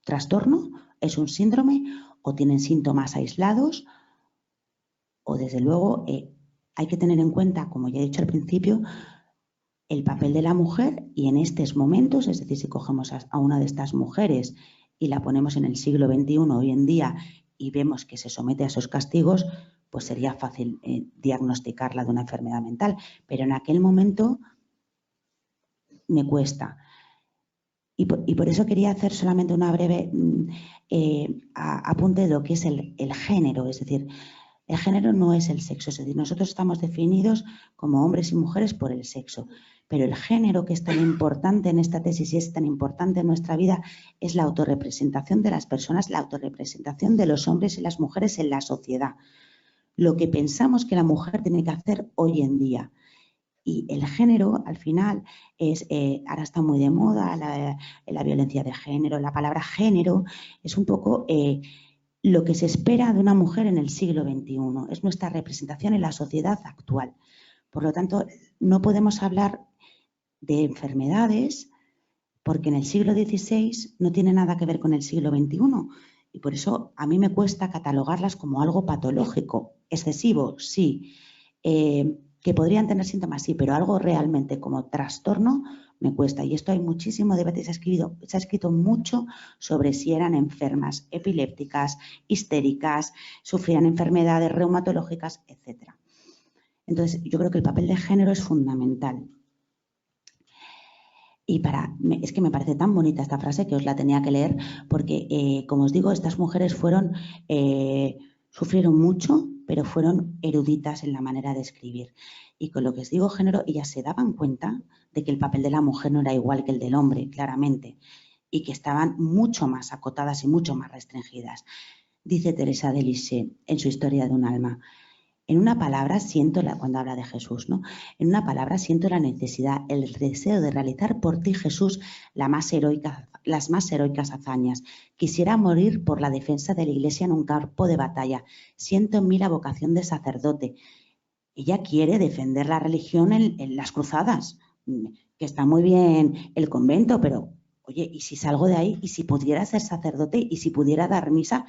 trastorno, es un síndrome o tienen síntomas aislados o desde luego hay que tener en cuenta, como ya he dicho al principio, el papel de la mujer y en estos momentos, es decir, si cogemos a una de estas mujeres y la ponemos en el siglo XXI hoy en día y vemos que se somete a esos castigos, pues sería fácil diagnosticarla de una enfermedad mental. Pero en aquel momento me cuesta. Y por eso quería hacer solamente una breve apunte de lo que es el género. Es decir, el género no es el sexo. Es decir, nosotros estamos definidos como hombres y mujeres por el sexo. Pero el género que es tan importante en esta tesis y es tan importante en nuestra vida es la autorrepresentación de las personas, la autorrepresentación de los hombres y las mujeres en la sociedad. Lo que pensamos que la mujer tiene que hacer hoy en día. Y el género, al final, ahora está muy de moda la violencia de género. La palabra género es un poco lo que se espera de una mujer en el siglo XXI. Es nuestra representación en la sociedad actual. Por lo tanto, no podemos hablar de enfermedades porque en el siglo XVI no tiene nada que ver con el siglo XXI. Y por eso a mí me cuesta catalogarlas como algo patológico. Excesivo, sí. Que podrían tener síntomas, sí, pero algo realmente como trastorno me cuesta. Y esto hay muchísimo debate, se ha escrito mucho sobre si eran enfermas epilépticas, histéricas, sufrían enfermedades reumatológicas, etc. Entonces, yo creo que el papel de género es fundamental. Y es que me parece tan bonita esta frase que os la tenía que leer porque, como os digo, estas mujeres sufrieron mucho, pero fueron eruditas en la manera de escribir. Y con lo que os digo género, ellas se daban cuenta de que el papel de la mujer no era igual que el del hombre, claramente, y que estaban mucho más acotadas y mucho más restringidas. Dice Teresa de Lisieux en su Historia de un alma: en una palabra siento, cuando habla de Jesús, ¿no? En una palabra siento la necesidad, el deseo de realizar por ti, Jesús, las más heroicas hazañas. Quisiera morir por la defensa de la Iglesia en un campo de batalla. Siento en mí la vocación de sacerdote. Ella quiere defender la religión en las cruzadas, que está muy bien el convento, pero, oye, ¿y si salgo de ahí? ¿Y si pudiera ser sacerdote? ¿Y si pudiera dar misa?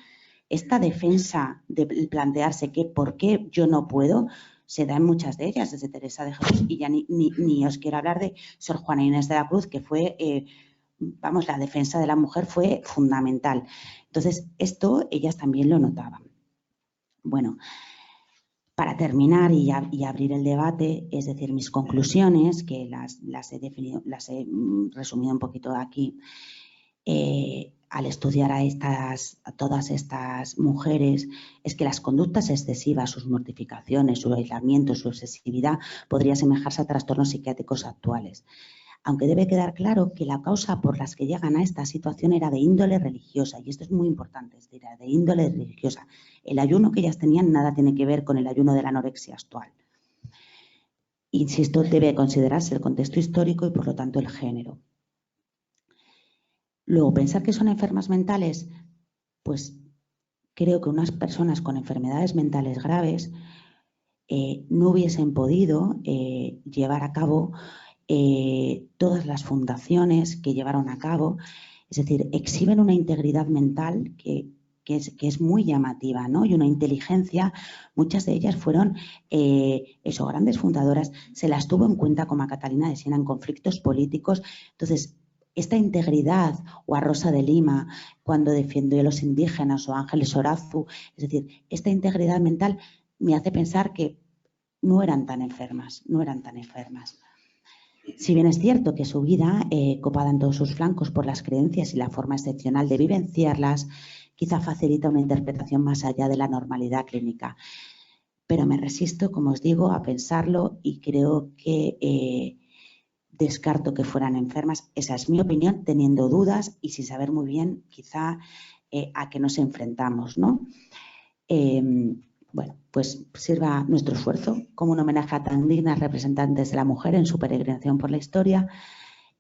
Esta defensa de plantearse que por qué yo no puedo se da en muchas de ellas, desde Teresa de Jesús, y ya ni os quiero hablar de Sor Juana Inés de la Cruz, que fue, la defensa de la mujer fue fundamental. Entonces, esto ellas también lo notaban. Bueno, para terminar y abrir el debate, es decir, mis conclusiones, que las he resumido un poquito aquí, al estudiar a todas estas mujeres, es que las conductas excesivas, sus mortificaciones, su aislamiento, su obsesividad, podría asemejarse a trastornos psiquiátricos actuales. Aunque debe quedar claro que la causa por las que llegan a esta situación era de índole religiosa, y esto es muy importante, es decir, de índole religiosa. El ayuno que ellas tenían nada tiene que ver con el ayuno de la anorexia actual. Insisto, debe considerarse el contexto histórico y, por lo tanto, el género. Luego, pensar que son enfermas mentales, pues creo que unas personas con enfermedades mentales graves no hubiesen podido llevar a cabo todas las fundaciones que llevaron a cabo. Es decir, exhiben una integridad mental que es muy llamativa, ¿no? Y una inteligencia. Muchas de ellas fueron grandes fundadoras. Se las tuvo en cuenta, como a Catalina de Siena, en conflictos políticos. Entonces, esta integridad, o a Rosa de Lima cuando defendió a los indígenas, o a Ángeles Horazu, es decir, esta integridad mental me hace pensar que no eran tan enfermas, no eran tan enfermas. Si bien es cierto que su vida, copada en todos sus flancos por las creencias y la forma excepcional de vivenciarlas, quizá facilita una interpretación más allá de la normalidad clínica. Pero me resisto, como os digo, a pensarlo y creo que descarto que fueran enfermas. Esa es mi opinión, teniendo dudas y sin saber muy bien quizá a qué nos enfrentamos, ¿no? Bueno, pues sirva nuestro esfuerzo como un homenaje a tan dignas representantes de la mujer en su peregrinación por la historia.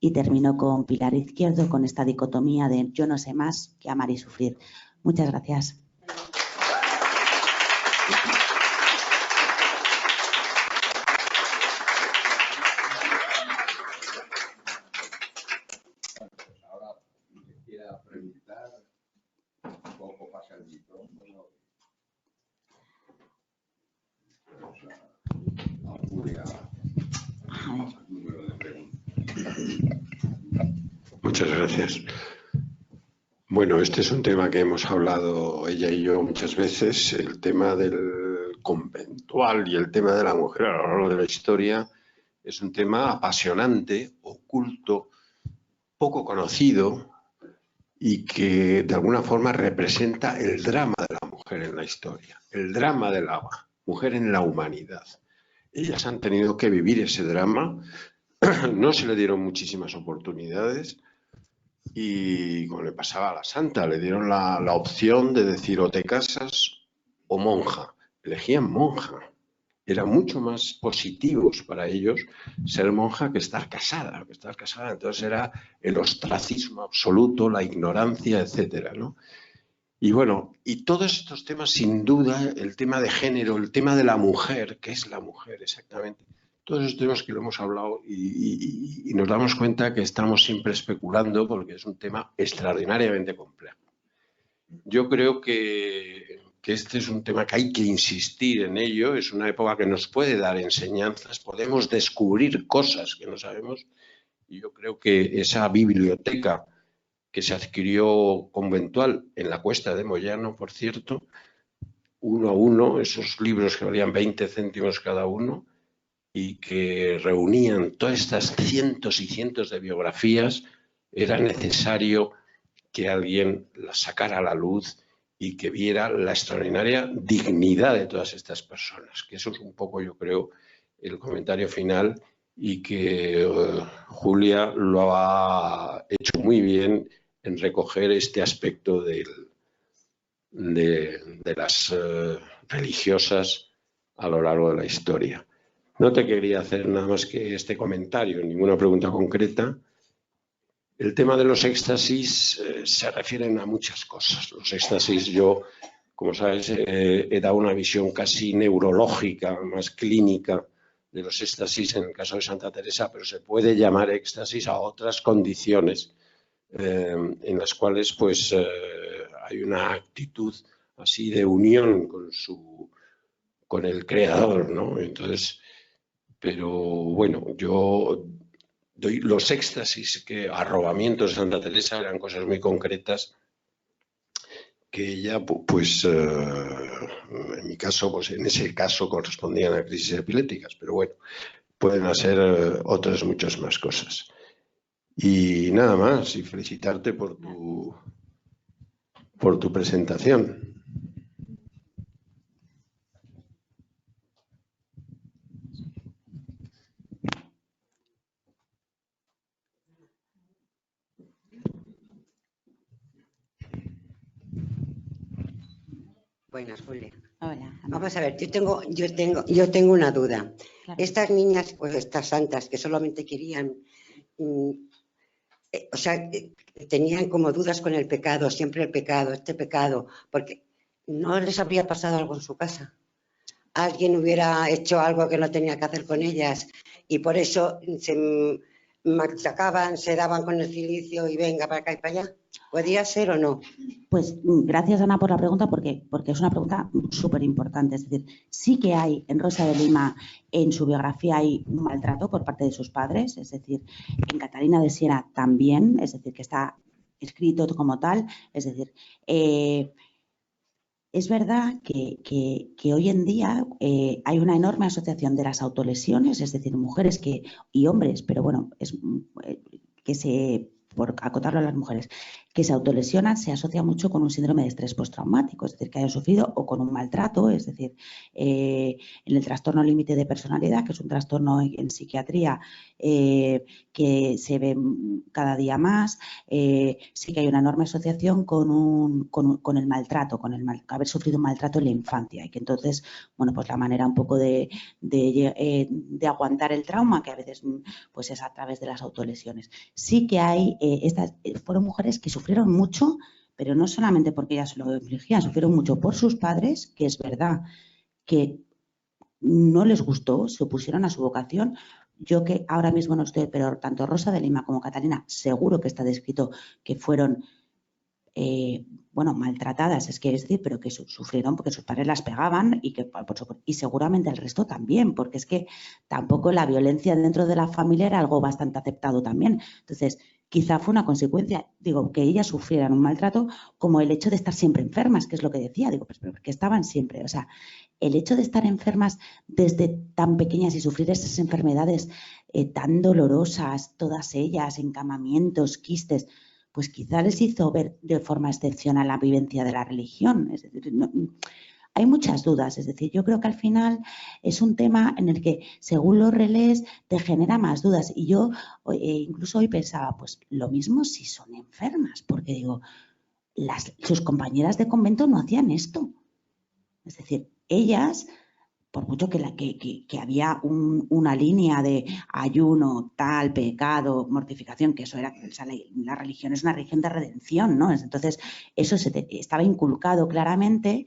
Y termino con Pilar Izquierdo, con esta dicotomía de yo no sé más que amar y sufrir. Muchas gracias.
Ahora, si quiera preguntar, un poco pasa el micrófono.
Muchas gracias. Bueno, este es un tema que hemos hablado ella y yo muchas veces, el tema del conventual y el tema de la mujer a lo largo de la historia es un tema apasionante, oculto, poco conocido y que de alguna forma representa el drama de la mujer en la historia, el drama de la mujer en la humanidad. Ellas han tenido que vivir ese drama, no se le dieron muchísimas oportunidades y como le pasaba a la santa, le dieron la opción de decir o te casas o monja. Elegían monja. Era mucho más positivos para ellos ser monja que estar casada. Entonces era el ostracismo absoluto, la ignorancia, etcétera, ¿no? Y bueno, y todos estos temas, sin duda, el tema de género, el tema de la mujer, ¿qué es la mujer exactamente? Todos estos temas que lo hemos hablado y nos damos cuenta que estamos siempre especulando porque es un tema extraordinariamente complejo. Yo creo que este es un tema que hay que insistir en ello, es una época que nos puede dar enseñanzas, podemos descubrir cosas que no sabemos Y yo creo que esa biblioteca que se adquirió conventual en la Cuesta de Moyano, por cierto, uno a uno, esos libros que valían 20 céntimos cada uno y que reunían todas estas cientos y cientos de biografías, era necesario que alguien las sacara a la luz y que viera la extraordinaria dignidad de todas estas personas, que eso es un poco, yo creo, el comentario final, y que Julia lo ha hecho muy bien en recoger este aspecto de las religiosas a lo largo de la historia. No te quería hacer nada más que este comentario, ninguna pregunta concreta. El tema de los éxtasis se refieren a muchas cosas. Los éxtasis, yo, como sabes, he dado una visión casi neurológica, más clínica de los éxtasis en el caso de Santa Teresa, pero se puede llamar éxtasis a otras condiciones en las cuales pues hay una actitud así de unión con el creador, ¿no? Entonces, pero bueno, yo doy los éxtasis, arrobamientos de Santa Teresa eran cosas muy concretas que ella, pues, en mi caso, pues en ese caso correspondían a crisis epilépticas, pero bueno, pueden ser otras muchas más cosas. Y nada más, y felicitarte por tu presentación.
Buenas, Julia.
Hola.
Vamos a ver, yo tengo una duda.
Claro.
Estas niñas, pues estas santas que solamente querían, o sea, tenían como dudas con el pecado, siempre el pecado, este pecado, porque no les habría pasado algo en su casa. Alguien hubiera hecho algo que no tenía que hacer con ellas y por eso se machacaban, se daban con el cilicio y venga para acá y para allá. ¿Podría ser o no?
Pues gracias, Ana, por la pregunta, porque es una pregunta súper importante. Es decir, sí que hay en Rosa de Lima, en su biografía, hay un maltrato por parte de sus padres. Es decir, en Catalina de Siena también, es decir, que está escrito como tal. Es decir, es verdad que hoy en día hay una enorme asociación de las autolesiones, es decir, mujeres y hombres, pero bueno, por acotarlo a las mujeres, que se autolesionan, se asocia mucho con un síndrome de estrés postraumático, es decir, que hayan sufrido o con un maltrato, es decir, en el trastorno límite de personalidad, que es un trastorno en psiquiatría que se ve cada día más, sí que hay una enorme asociación con el maltrato, haber sufrido un maltrato en la infancia y que entonces, bueno, pues la manera un poco de aguantar el trauma, que a veces pues es a través de las autolesiones. Sí que hay, fueron mujeres que sufrieron mucho, pero no solamente porque ellas se lo infligían, sufrieron mucho por sus padres, que es verdad que no les gustó, se opusieron a su vocación. Yo que ahora mismo no estoy, pero tanto Rosa de Lima como Catalina, seguro que está descrito que fueron maltratadas, es decir, pero que sufrieron porque sus padres las pegaban y seguramente el resto también, porque es que tampoco la violencia dentro de la familia era algo bastante aceptado también. Entonces, quizá fue una consecuencia, digo, que ellas sufrieran un maltrato como el hecho de estar siempre enfermas, que es lo que decía, digo, pues porque estaban siempre, o sea, el hecho de estar enfermas desde tan pequeñas y sufrir esas enfermedades tan dolorosas, todas ellas, encamamientos, quistes, pues quizá les hizo ver de forma excepcional la vivencia de la religión. Es decir, hay muchas dudas. Es decir, yo creo que al final es un tema en el que, según lo relees, te genera más dudas. Y yo incluso hoy pensaba, pues lo mismo si son enfermas, porque digo, sus compañeras de convento no hacían esto. Es decir, ellas, por mucho que había una línea de ayuno, tal, pecado, mortificación, que eso era, o sea, la religión es una religión de redención, ¿no? Entonces, eso estaba inculcado claramente,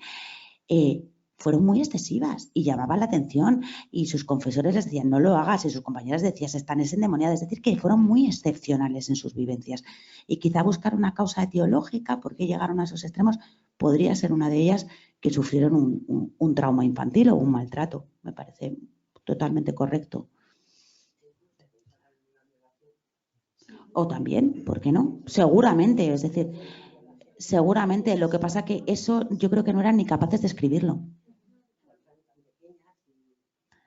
fueron muy excesivas y llamaban la atención y sus confesores les decían, no lo hagas, y sus compañeras decían, están endemoniadas, es decir, que fueron muy excepcionales en sus vivencias. Y quizá buscar una causa etiológica, por qué llegaron a esos extremos, podría ser una de ellas, que sufrieron un trauma infantil o un maltrato. Me parece totalmente correcto. O también, ¿por qué no? Seguramente, es decir, seguramente. Lo que pasa que eso yo creo que no eran ni capaces de escribirlo.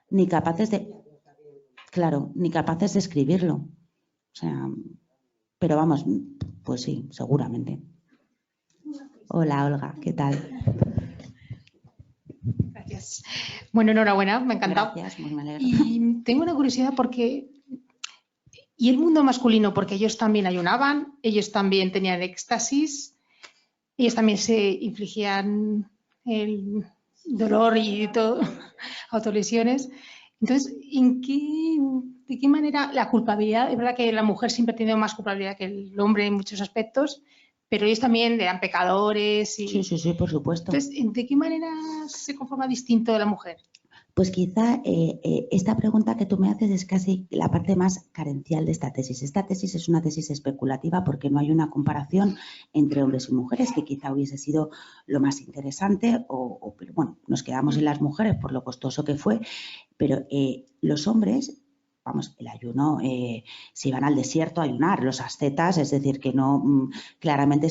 Ni capaces de... Claro, ni capaces de escribirlo. O sea, pero vamos, pues sí, seguramente. Hola, Olga, ¿qué tal?
Gracias. Bueno, enhorabuena, me ha encantado.
Gracias, muy me alegro.
Y tengo una curiosidad porque... ¿Y el mundo masculino? Porque ellos también ayunaban, ellos también tenían éxtasis, ellos también se infligían el dolor y todo, autolesiones. Entonces, ¿de qué manera la culpabilidad? Es verdad que la mujer siempre ha tenido más culpabilidad que el hombre en muchos aspectos, pero ellos también eran pecadores.
Sí, sí, sí, por supuesto.
Entonces, ¿de qué manera se conforma distinto de la mujer?
Pues quizá esta pregunta que tú me haces es casi la parte más carencial de esta tesis. Esta tesis es una tesis especulativa porque no hay una comparación entre hombres y mujeres, que quizá hubiese sido lo más interesante, pero bueno, nos quedamos en las mujeres por lo costoso que fue, pero los hombres... Vamos, el ayuno, se iban al desierto a ayunar, los ascetas, es decir, que no, claramente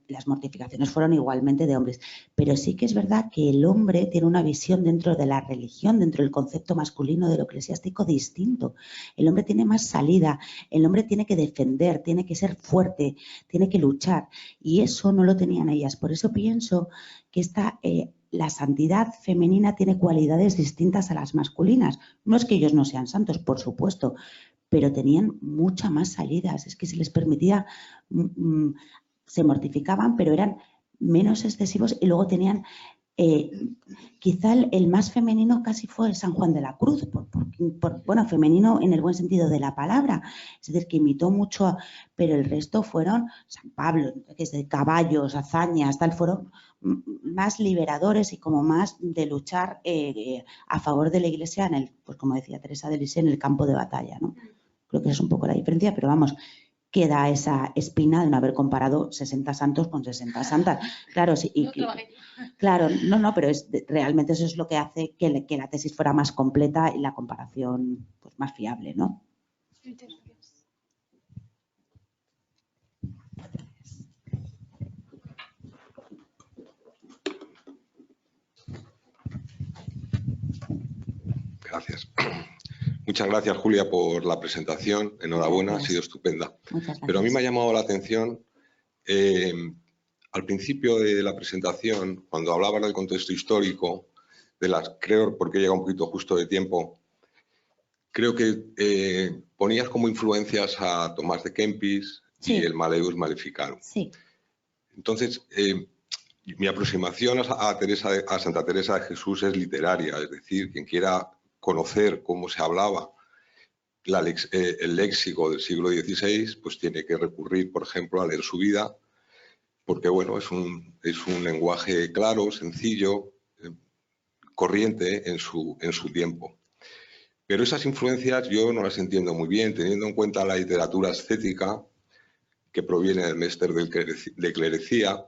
las mortificaciones fueron igualmente de hombres. Pero sí que es verdad que el hombre tiene una visión dentro de la religión, dentro del concepto masculino de lo eclesiástico distinto. El hombre tiene más salida, el hombre tiene que defender, tiene que ser fuerte, tiene que luchar. Y eso no lo tenían ellas. Por eso pienso que la santidad femenina tiene cualidades distintas a las masculinas. No es que ellos no sean santos, por supuesto, pero tenían mucha más salidas. Es que se les permitía, se mortificaban, pero eran menos excesivos y luego tenían, quizá el más femenino casi fue San Juan de la Cruz, bueno, femenino en el buen sentido de la palabra, es decir, que imitó mucho, pero el resto fueron San Pablo, desde caballos, hazañas, tal, fueron más liberadores y como más de luchar a favor de la Iglesia pues como decía Teresa de Lisieux, en el campo de batalla, ¿no? Creo que esa es un poco la diferencia, pero vamos, queda esa espina de no haber comparado 60 santos con 60 santas. Claro, sí, claro, no, pero realmente eso es lo que hace que la tesis fuera más completa y la comparación pues, más fiable, ¿no?
Gracias. Muchas gracias, Julia, por la presentación. Enhorabuena,
Gracias.
ha sido estupenda.
Muchas gracias.
Pero a mí me ha llamado la atención, al principio de la presentación, cuando hablabas del contexto histórico, creo, porque llega un poquito justo de tiempo, creo que ponías como influencias a Tomás de Kempis y el Malleus Maleficarum.
Sí.
Entonces, mi aproximación a Santa Teresa de Jesús es literaria, es decir, quien quiera conocer cómo se hablaba el léxico del siglo XVI, pues tiene que recurrir, por ejemplo, a leer su vida, porque bueno, es un lenguaje claro, sencillo, corriente en su tiempo. Pero esas influencias yo no las entiendo muy bien, teniendo en cuenta la literatura ascética que proviene del Mester de Clerecía.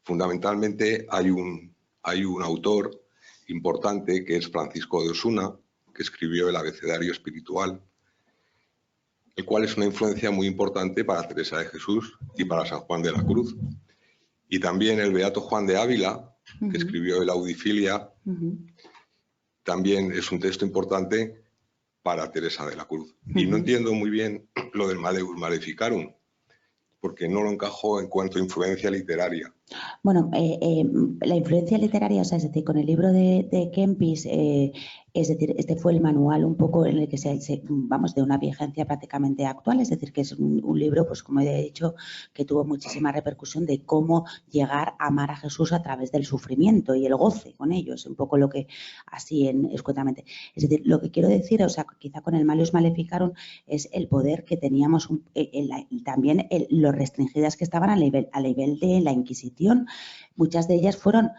Fundamentalmente hay un autor importante que es Francisco de Osuna, que escribió el Abecedario Espiritual, el cual es una influencia muy importante para Teresa de Jesús y para San Juan de la Cruz. Y también el Beato Juan de Ávila, que escribió el Audifilia, también es un texto importante para Teresa de la Cruz. Y no entiendo muy bien lo del Malleus Maleficarum, porque no lo encajo en cuanto a influencia literaria.
Bueno, la influencia literaria, o sea, es decir, con el libro de Kempis, es decir, este fue el manual un poco en el que vamos, de una vigencia prácticamente actual, es decir, que es un libro, pues como he dicho, que tuvo muchísima repercusión de cómo llegar a amar a Jesús a través del sufrimiento y el goce con ello, es un poco lo que, así escuetamente. Es decir, lo que quiero decir, o sea, quizá con el Malleus Maleficarum es el poder que teníamos, también lo restringidas que estaban a nivel de la Inquisición. Muchas de ellas fueron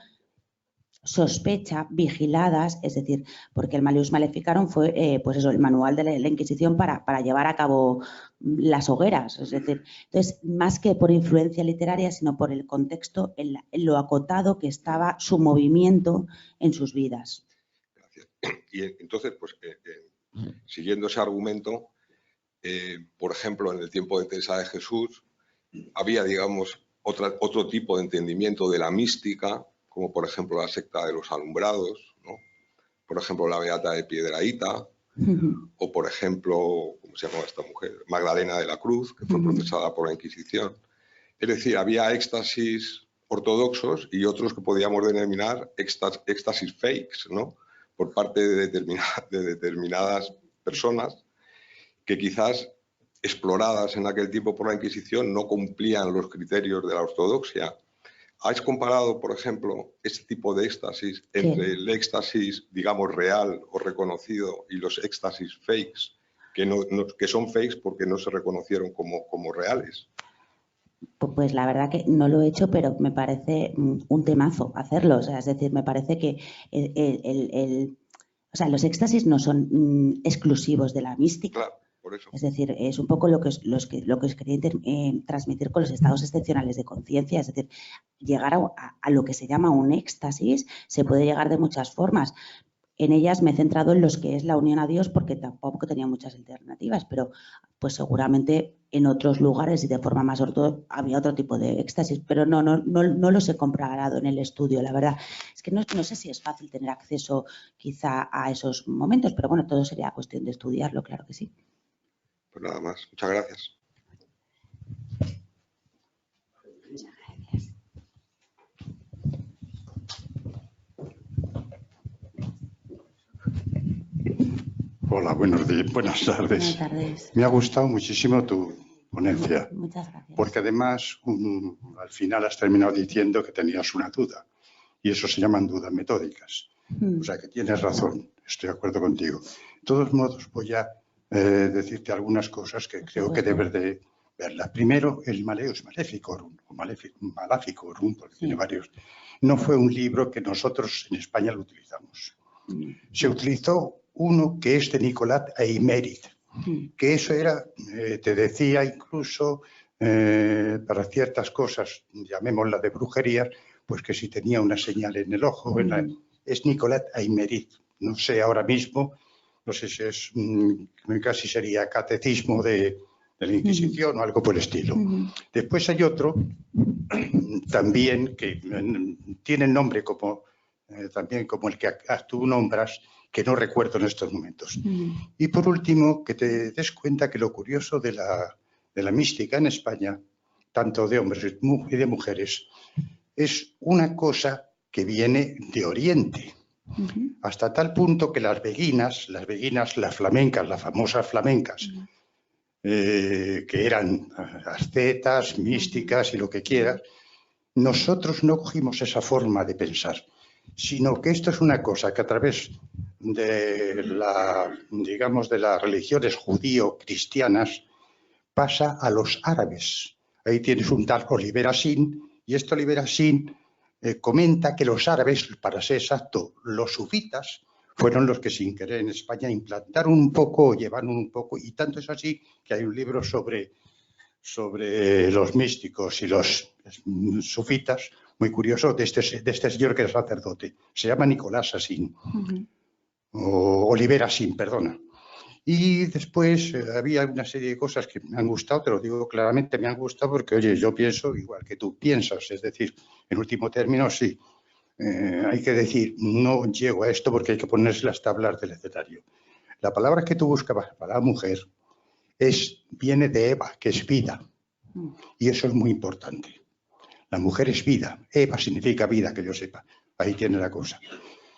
sospecha, vigiladas, es decir, porque el Malleus Maleficarum fue pues eso, el manual de la Inquisición para llevar a cabo las hogueras, es decir, entonces más que por influencia literaria, sino por el contexto, en lo acotado que estaba su movimiento en sus vidas.
Gracias. Y entonces, pues siguiendo ese argumento, por ejemplo, en el tiempo de Teresa de Jesús, había, digamos, otro tipo de entendimiento de la mística, como por ejemplo la secta de los alumbrados, ¿no? Por ejemplo, la Beata de Piedrahíta, o por ejemplo, ¿cómo se llama esta mujer? Magdalena de la Cruz, que fue procesada por la Inquisición. Es decir, había éxtasis ortodoxos y otros que podíamos denominar éxtasis fakes, ¿no? Por parte de determinadas personas que quizás, exploradas en aquel tiempo por la Inquisición, no cumplían los criterios de la ortodoxia. ¿Habéis comparado, por ejemplo, este tipo de éxtasis entre el éxtasis, digamos, real o reconocido y los éxtasis fakes, que son fakes porque no se reconocieron como reales?
Pues la verdad que no lo he hecho, pero me parece un temazo hacerlo. O sea, es decir, me parece que o sea, los éxtasis no son exclusivos de la mística.
Claro, por eso.
Es decir, es un poco lo que os quería transmitir con los estados excepcionales de conciencia. Es decir, llegar a lo que se llama un éxtasis se puede llegar de muchas formas. En ellas me he centrado en los que es la unión a Dios porque tampoco tenía muchas alternativas, pero pues seguramente en otros lugares y de forma más ortodoxa había otro tipo de éxtasis, pero no los he comparado en el estudio, la verdad. Es que no sé si es fácil tener acceso quizá a esos momentos, pero bueno, todo sería cuestión de estudiarlo, claro que sí.
Pues nada más. Muchas gracias.
Muchas gracias.
Hola, buenas tardes.
Buenas tardes.
Me ha gustado muchísimo tu ponencia.
Muchas gracias.
Porque además, al final has terminado diciendo que tenías una duda. Y eso se llaman dudas metódicas. O sea que tienes razón, estoy de acuerdo contigo. De todos modos, voy a decirte algunas cosas que creo que debes de verlas. Primero, el Maleus Maleficorum, o Maleficorum, porque tiene varios. No fue un libro que nosotros en España lo utilizamos. Se utilizó uno que es de Nicolas Aymerit, que eso era, te decía incluso, para ciertas cosas, llamémosla de brujería, pues que si tenía una señal en el ojo, es Nicolas Aymerit. No sé ahora mismo, no sé si es, casi sería catecismo de la Inquisición o algo por el estilo. Después hay otro, también, que tiene el nombre como, también como el que tú nombras, que no recuerdo en estos momentos. Y por último, que te des cuenta que lo curioso de la mística en España, tanto de hombres y de mujeres, es una cosa que viene de Oriente. Hasta tal punto que las beguinas, las flamencas, las famosas flamencas, que eran ascetas, místicas y lo que quieras, nosotros no cogimos esa forma de pensar, sino que esto es una cosa que a través de digamos, de las religiones judío-cristianas pasa a los árabes. Ahí tienes un tal Oliver Asin, y este Oliver Asin comenta que los árabes, para ser exacto, los sufitas, fueron los que sin querer en España implantaron un poco, llevaron un poco, y tanto es así que hay un libro sobre los místicos y los sufitas, muy curioso, de este señor que es sacerdote. Se llama Nicolás Asin, o Oliver Asin, perdona. Y después había una serie de cosas que me han gustado, te lo digo claramente, me han gustado porque, oye, yo pienso igual que tú piensas, es decir, en último término, sí, hay que decir, no llego a esto porque hay que ponerse las tablas del escenario. La palabra que tú buscabas para la mujer viene de Eva, que es vida, y eso es muy importante. La mujer es vida, Eva significa vida, que yo sepa, ahí tiene la cosa.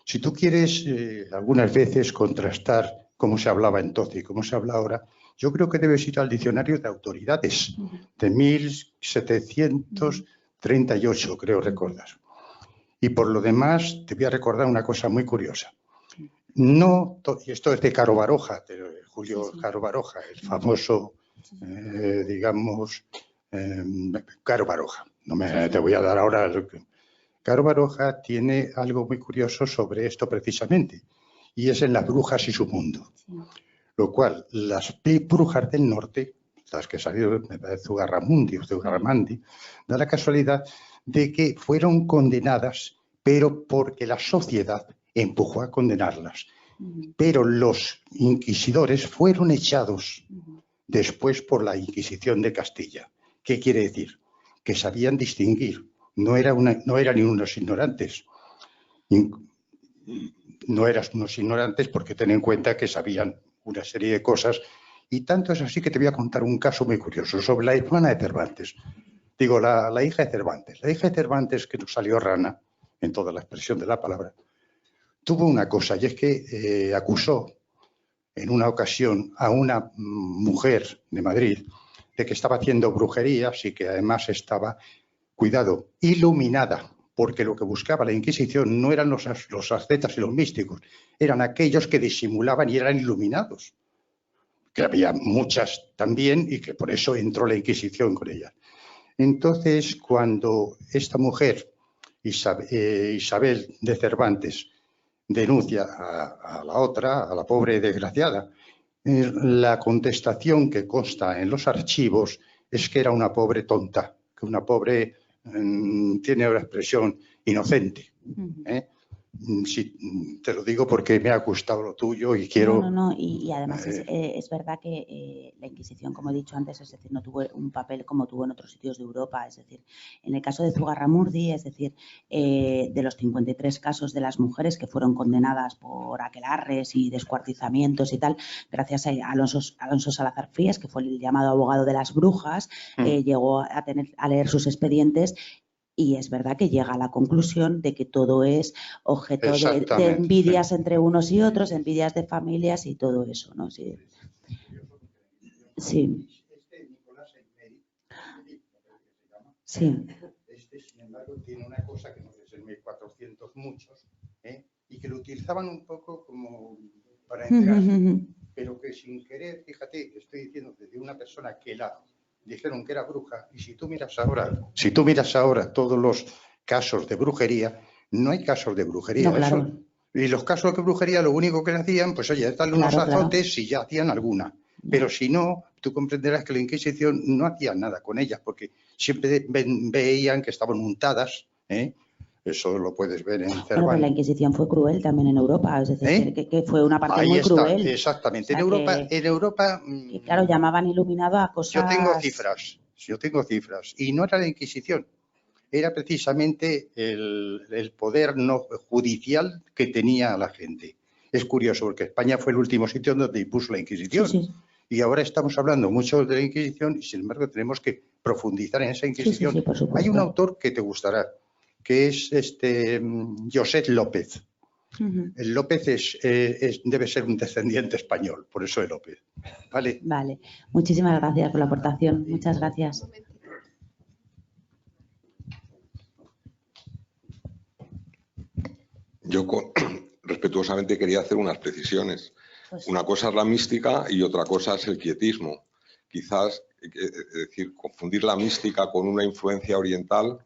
Si tú quieres algunas veces contrastar cómo se hablaba entonces y cómo se habla ahora, yo creo que debes ir al diccionario de autoridades de 1738, creo recordar. Y por lo demás, te voy a recordar una cosa muy curiosa. No, y esto es de Caro Baroja, de Julio Caro Baroja, el famoso, digamos, Caro Baroja. Te voy a dar ahora. Caro Baroja tiene algo muy curioso sobre esto precisamente, y es en las brujas y su mundo. Lo cual, las brujas del norte, las que salieron de Zugarramundi o Zugarramandi, da la casualidad de que fueron condenadas, pero porque la sociedad empujó a condenarlas. Pero los inquisidores fueron echados después por la Inquisición de Castilla. ¿Qué quiere decir? Que sabían distinguir, no eran unos ignorantes. No eran unos ignorantes porque ten en cuenta que sabían una serie de cosas, y tanto es así que te voy a contar un caso muy curioso sobre la hermana de Cervantes. Digo, la hija de Cervantes. La hija de Cervantes, que nos salió rana, en toda la expresión de la palabra, tuvo una cosa, y es que acusó en una ocasión a una mujer de Madrid de que estaba haciendo brujerías y que además estaba, cuidado, iluminada, porque lo que buscaba la Inquisición no eran los ascetas y los místicos, eran aquellos que disimulaban y eran iluminados, que había muchas también y que por eso entró la Inquisición con ellas. Entonces, cuando esta mujer, Isabel de Cervantes, denuncia a la otra, a la pobre desgraciada, la contestación que consta en los archivos es que era una pobre tonta, que una pobre, tiene la expresión, inocente. Sí, te lo digo porque me ha gustado lo tuyo y quiero...
No, y además es verdad que la Inquisición, como he dicho antes, es decir, no tuvo un papel como tuvo en otros sitios de Europa. Es decir, en el caso de Zugarramurdi, es decir, de los 53 casos de las mujeres que fueron condenadas por aquelarres y descuartizamientos y tal, gracias a Alonso Salazar Frías, que fue el llamado abogado de las brujas, llegó a leer sus expedientes. Y es verdad que llega a la conclusión de que todo es objeto de envidias entre unos y otros, envidias de familias y todo eso, ¿no? Sí. Sí. Sí.
Sin embargo, tiene una cosa que no es en 1400 muchos, y que lo utilizaban un poco como para enterarse, pero que sin querer, fíjate, estoy diciendo desde una persona que dijeron que era bruja, y si tú miras ahora todos los casos de brujería, no hay casos de brujería.
No, claro.
Eso, y los casos de brujería lo único que hacían, pues oye, darle unos azotes y ya hacían alguna. Pero si no, tú comprenderás que la Inquisición no hacía nada con ellas, porque siempre veían que estaban untadas, Eso lo puedes ver en Cervantes.
Bueno, pues la Inquisición fue cruel también en Europa, es decir, que fue una parte muy cruel.
Exactamente.
O sea,
en Europa
que, claro, llamaban iluminado a cosas...
Yo tengo cifras. Y no era la Inquisición, era precisamente el poder no judicial que tenía la gente. Es curioso, porque España fue el último sitio donde impuso la Inquisición.
Sí.
Y ahora estamos hablando mucho de la Inquisición y, sin embargo, tenemos que profundizar en esa Inquisición.
Sí, por supuesto.
Hay un autor que te gustará, que es José López. El López debe ser un descendiente español, por eso es López. Vale.
Muchísimas gracias por la aportación. Muchas gracias.
Yo respetuosamente quería hacer unas precisiones. Una cosa es la mística y otra cosa es el quietismo. Quizás, es decir, confundir la mística con una influencia oriental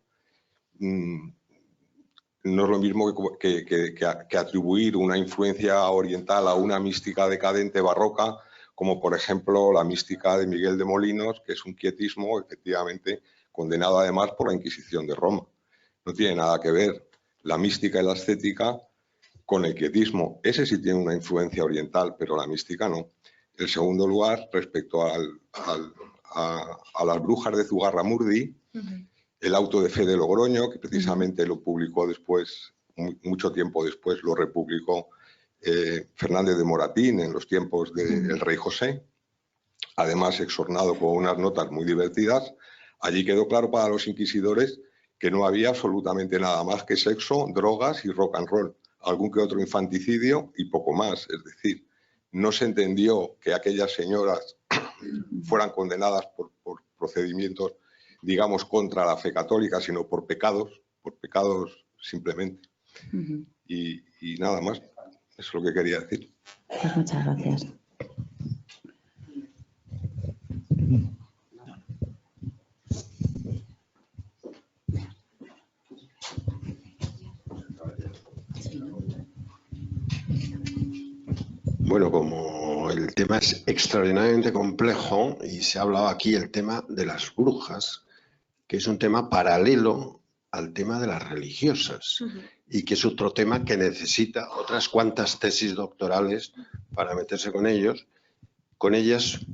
no es lo mismo que atribuir una influencia oriental a una mística decadente barroca, como por ejemplo la mística de Miguel de Molinos, que es un quietismo efectivamente condenado además por la Inquisición de Roma. No tiene nada que ver la mística y la ascética con el quietismo. Ese sí tiene una influencia oriental, pero la mística no. En segundo lugar, respecto a las brujas de Zugarramurdi, el auto de fe de Logroño, que precisamente lo publicó después, mucho tiempo después, lo republicó Fernández de Moratín en los tiempos del rey José, además exornado con unas notas muy divertidas. Allí quedó claro para los inquisidores que no había absolutamente nada más que sexo, drogas y rock and roll, algún que otro infanticidio y poco más. Es decir, no se entendió que aquellas señoras fueran condenadas por procedimientos, digamos, contra la fe católica, sino por pecados simplemente. Y nada más, eso es lo que quería decir.
Pues muchas gracias.
Bueno, como el tema es extraordinariamente complejo y se ha hablado aquí el tema de las brujas, que es un tema paralelo al tema de las religiosas y que es otro tema que necesita otras cuantas tesis doctorales para meterse con ellas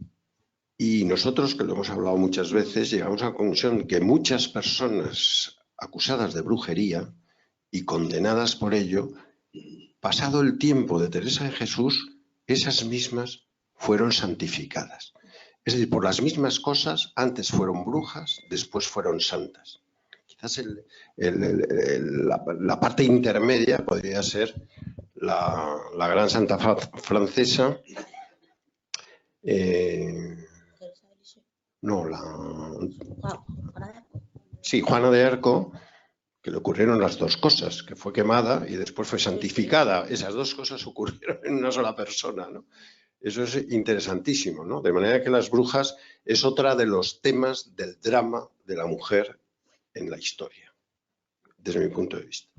Y nosotros, que lo hemos hablado muchas veces, llegamos a la conclusión que muchas personas acusadas de brujería y condenadas por ello, pasado el tiempo de Teresa de Jesús, esas mismas fueron santificadas. Es decir, por las mismas cosas, antes fueron brujas, después fueron santas. Quizás la parte intermedia podría ser la gran santa francesa, Juana de Arco, que le ocurrieron las dos cosas, que fue quemada y después fue santificada. Esas dos cosas ocurrieron en una sola persona, ¿no? Eso es interesantísimo, ¿no? De manera que las brujas es otra de los temas del drama de la mujer en la historia, desde mi punto de vista.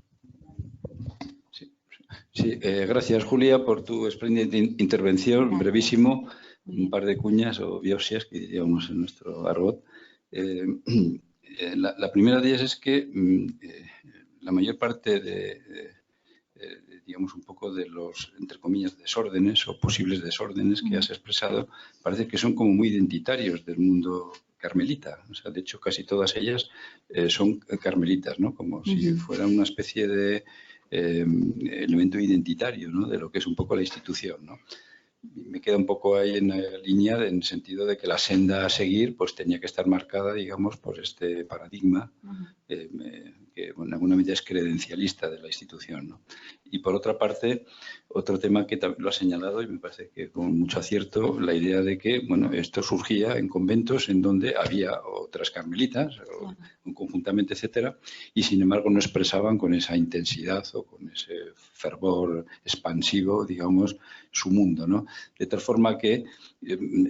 Sí, gracias, Julia, por tu espléndida intervención. Brevísimo, un par de cuñas o biopsias que diríamos en nuestro argot. La primera de ellas es que la mayor parte digamos, un poco de los, entre comillas, desórdenes o posibles desórdenes que has expresado, parece que son como muy identitarios del mundo carmelita. O sea, de hecho, casi todas ellas son carmelitas, ¿no? Como si fuera una especie de elemento identitario, ¿no? De lo que es un poco la institución, ¿no? Me queda un poco ahí en la línea en el sentido de que la senda a seguir pues tenía que estar marcada, digamos, por este paradigma que en alguna medida es credencialista de la institución, ¿no? Y por otra parte, otro tema que también lo ha señalado y me parece que con mucho acierto, la idea de que, bueno, esto surgía en conventos en donde había otras carmelitas, o conjuntamente, etcétera, y sin embargo no expresaban con esa intensidad o con ese fervor expansivo, digamos, su mundo, ¿no? De tal forma que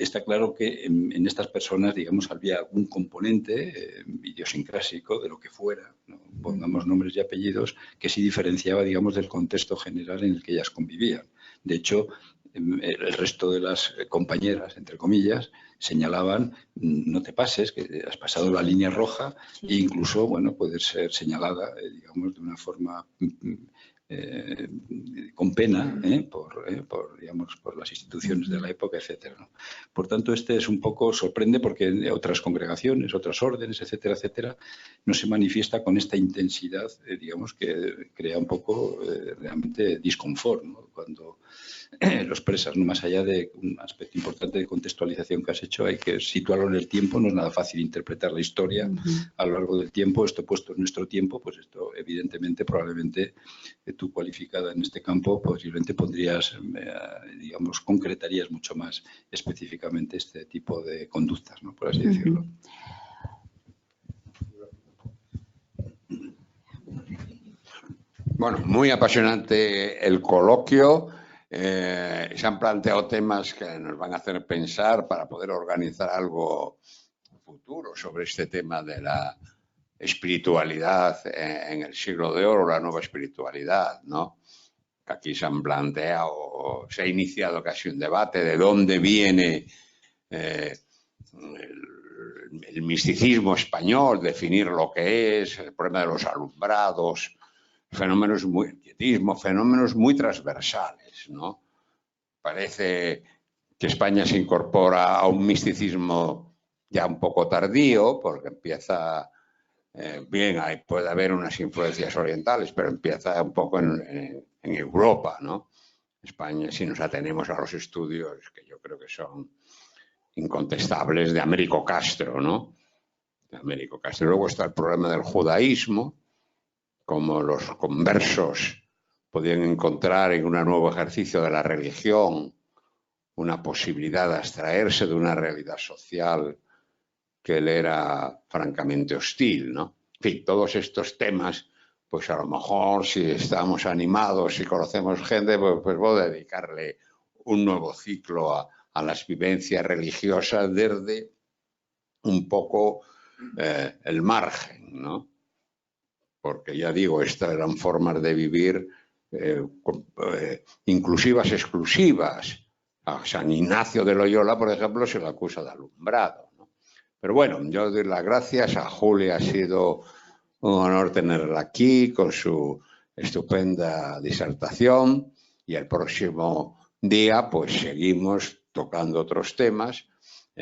está claro que en estas personas, digamos, había algún componente idiosincrásico de lo que fuera, ¿no? Pongamos nombres y apellidos, que sí diferenciaba, digamos, del contexto general en el que ellas convivían. De hecho, el resto de las compañeras, entre comillas, señalaban, no te pases, que has pasado la línea roja, e incluso, bueno, puede ser señalada, digamos, de una forma con pena digamos, por las instituciones de la época, etcétera, ¿no? Por tanto, este es un poco sorprende porque otras congregaciones, otras órdenes, etcétera, etcétera, no se manifiesta con esta intensidad, digamos, que crea un poco realmente disconfort, ¿no? Cuando lo expresas, ¿no? Más allá de un aspecto importante de contextualización que has hecho, hay que situarlo en el tiempo. No es nada fácil interpretar la historia a lo largo del tiempo. Esto puesto en nuestro tiempo, pues esto evidentemente, probablemente tú cualificada en este campo, posiblemente pondrías, digamos, concretarías mucho más específicamente este tipo de conductas, ¿no? Por así decirlo.
Bueno, muy apasionante el coloquio. Se han planteado temas que nos van a hacer pensar para poder organizar algo futuro sobre este tema de la espiritualidad en el siglo de oro, la nueva espiritualidad, ¿no? Aquí se han planteado, se ha iniciado casi un debate de dónde viene el misticismo español, definir lo que es, el problema de los alumbrados, fenómenos muy transversales, ¿no? Parece que España se incorpora a un misticismo ya un poco tardío, porque empieza, puede haber unas influencias orientales, pero empieza un poco en Europa, ¿no? España, si nos atenemos a los estudios que yo creo que son incontestables de Américo Castro, ¿no? De Américo Castro. Luego está el problema del judaísmo, como los conversos podían encontrar en un nuevo ejercicio de la religión una posibilidad de abstraerse de una realidad social que le era francamente hostil, ¿no? En fin, todos estos temas, pues a lo mejor si estamos animados, si conocemos gente, pues voy a dedicarle un nuevo ciclo a las vivencias religiosas desde un poco el margen, ¿no? Porque ya digo, estas eran formas de vivir inclusivas, exclusivas. A San Ignacio de Loyola, por ejemplo, se le acusa de alumbrado, ¿no? Pero bueno, yo doy las gracias a Julia, ha sido un honor tenerla aquí con su estupenda disertación y el próximo día pues seguimos tocando otros temas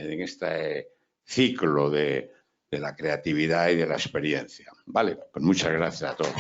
en este ciclo de la creatividad y de la experiencia. Vale, pues muchas gracias a todos.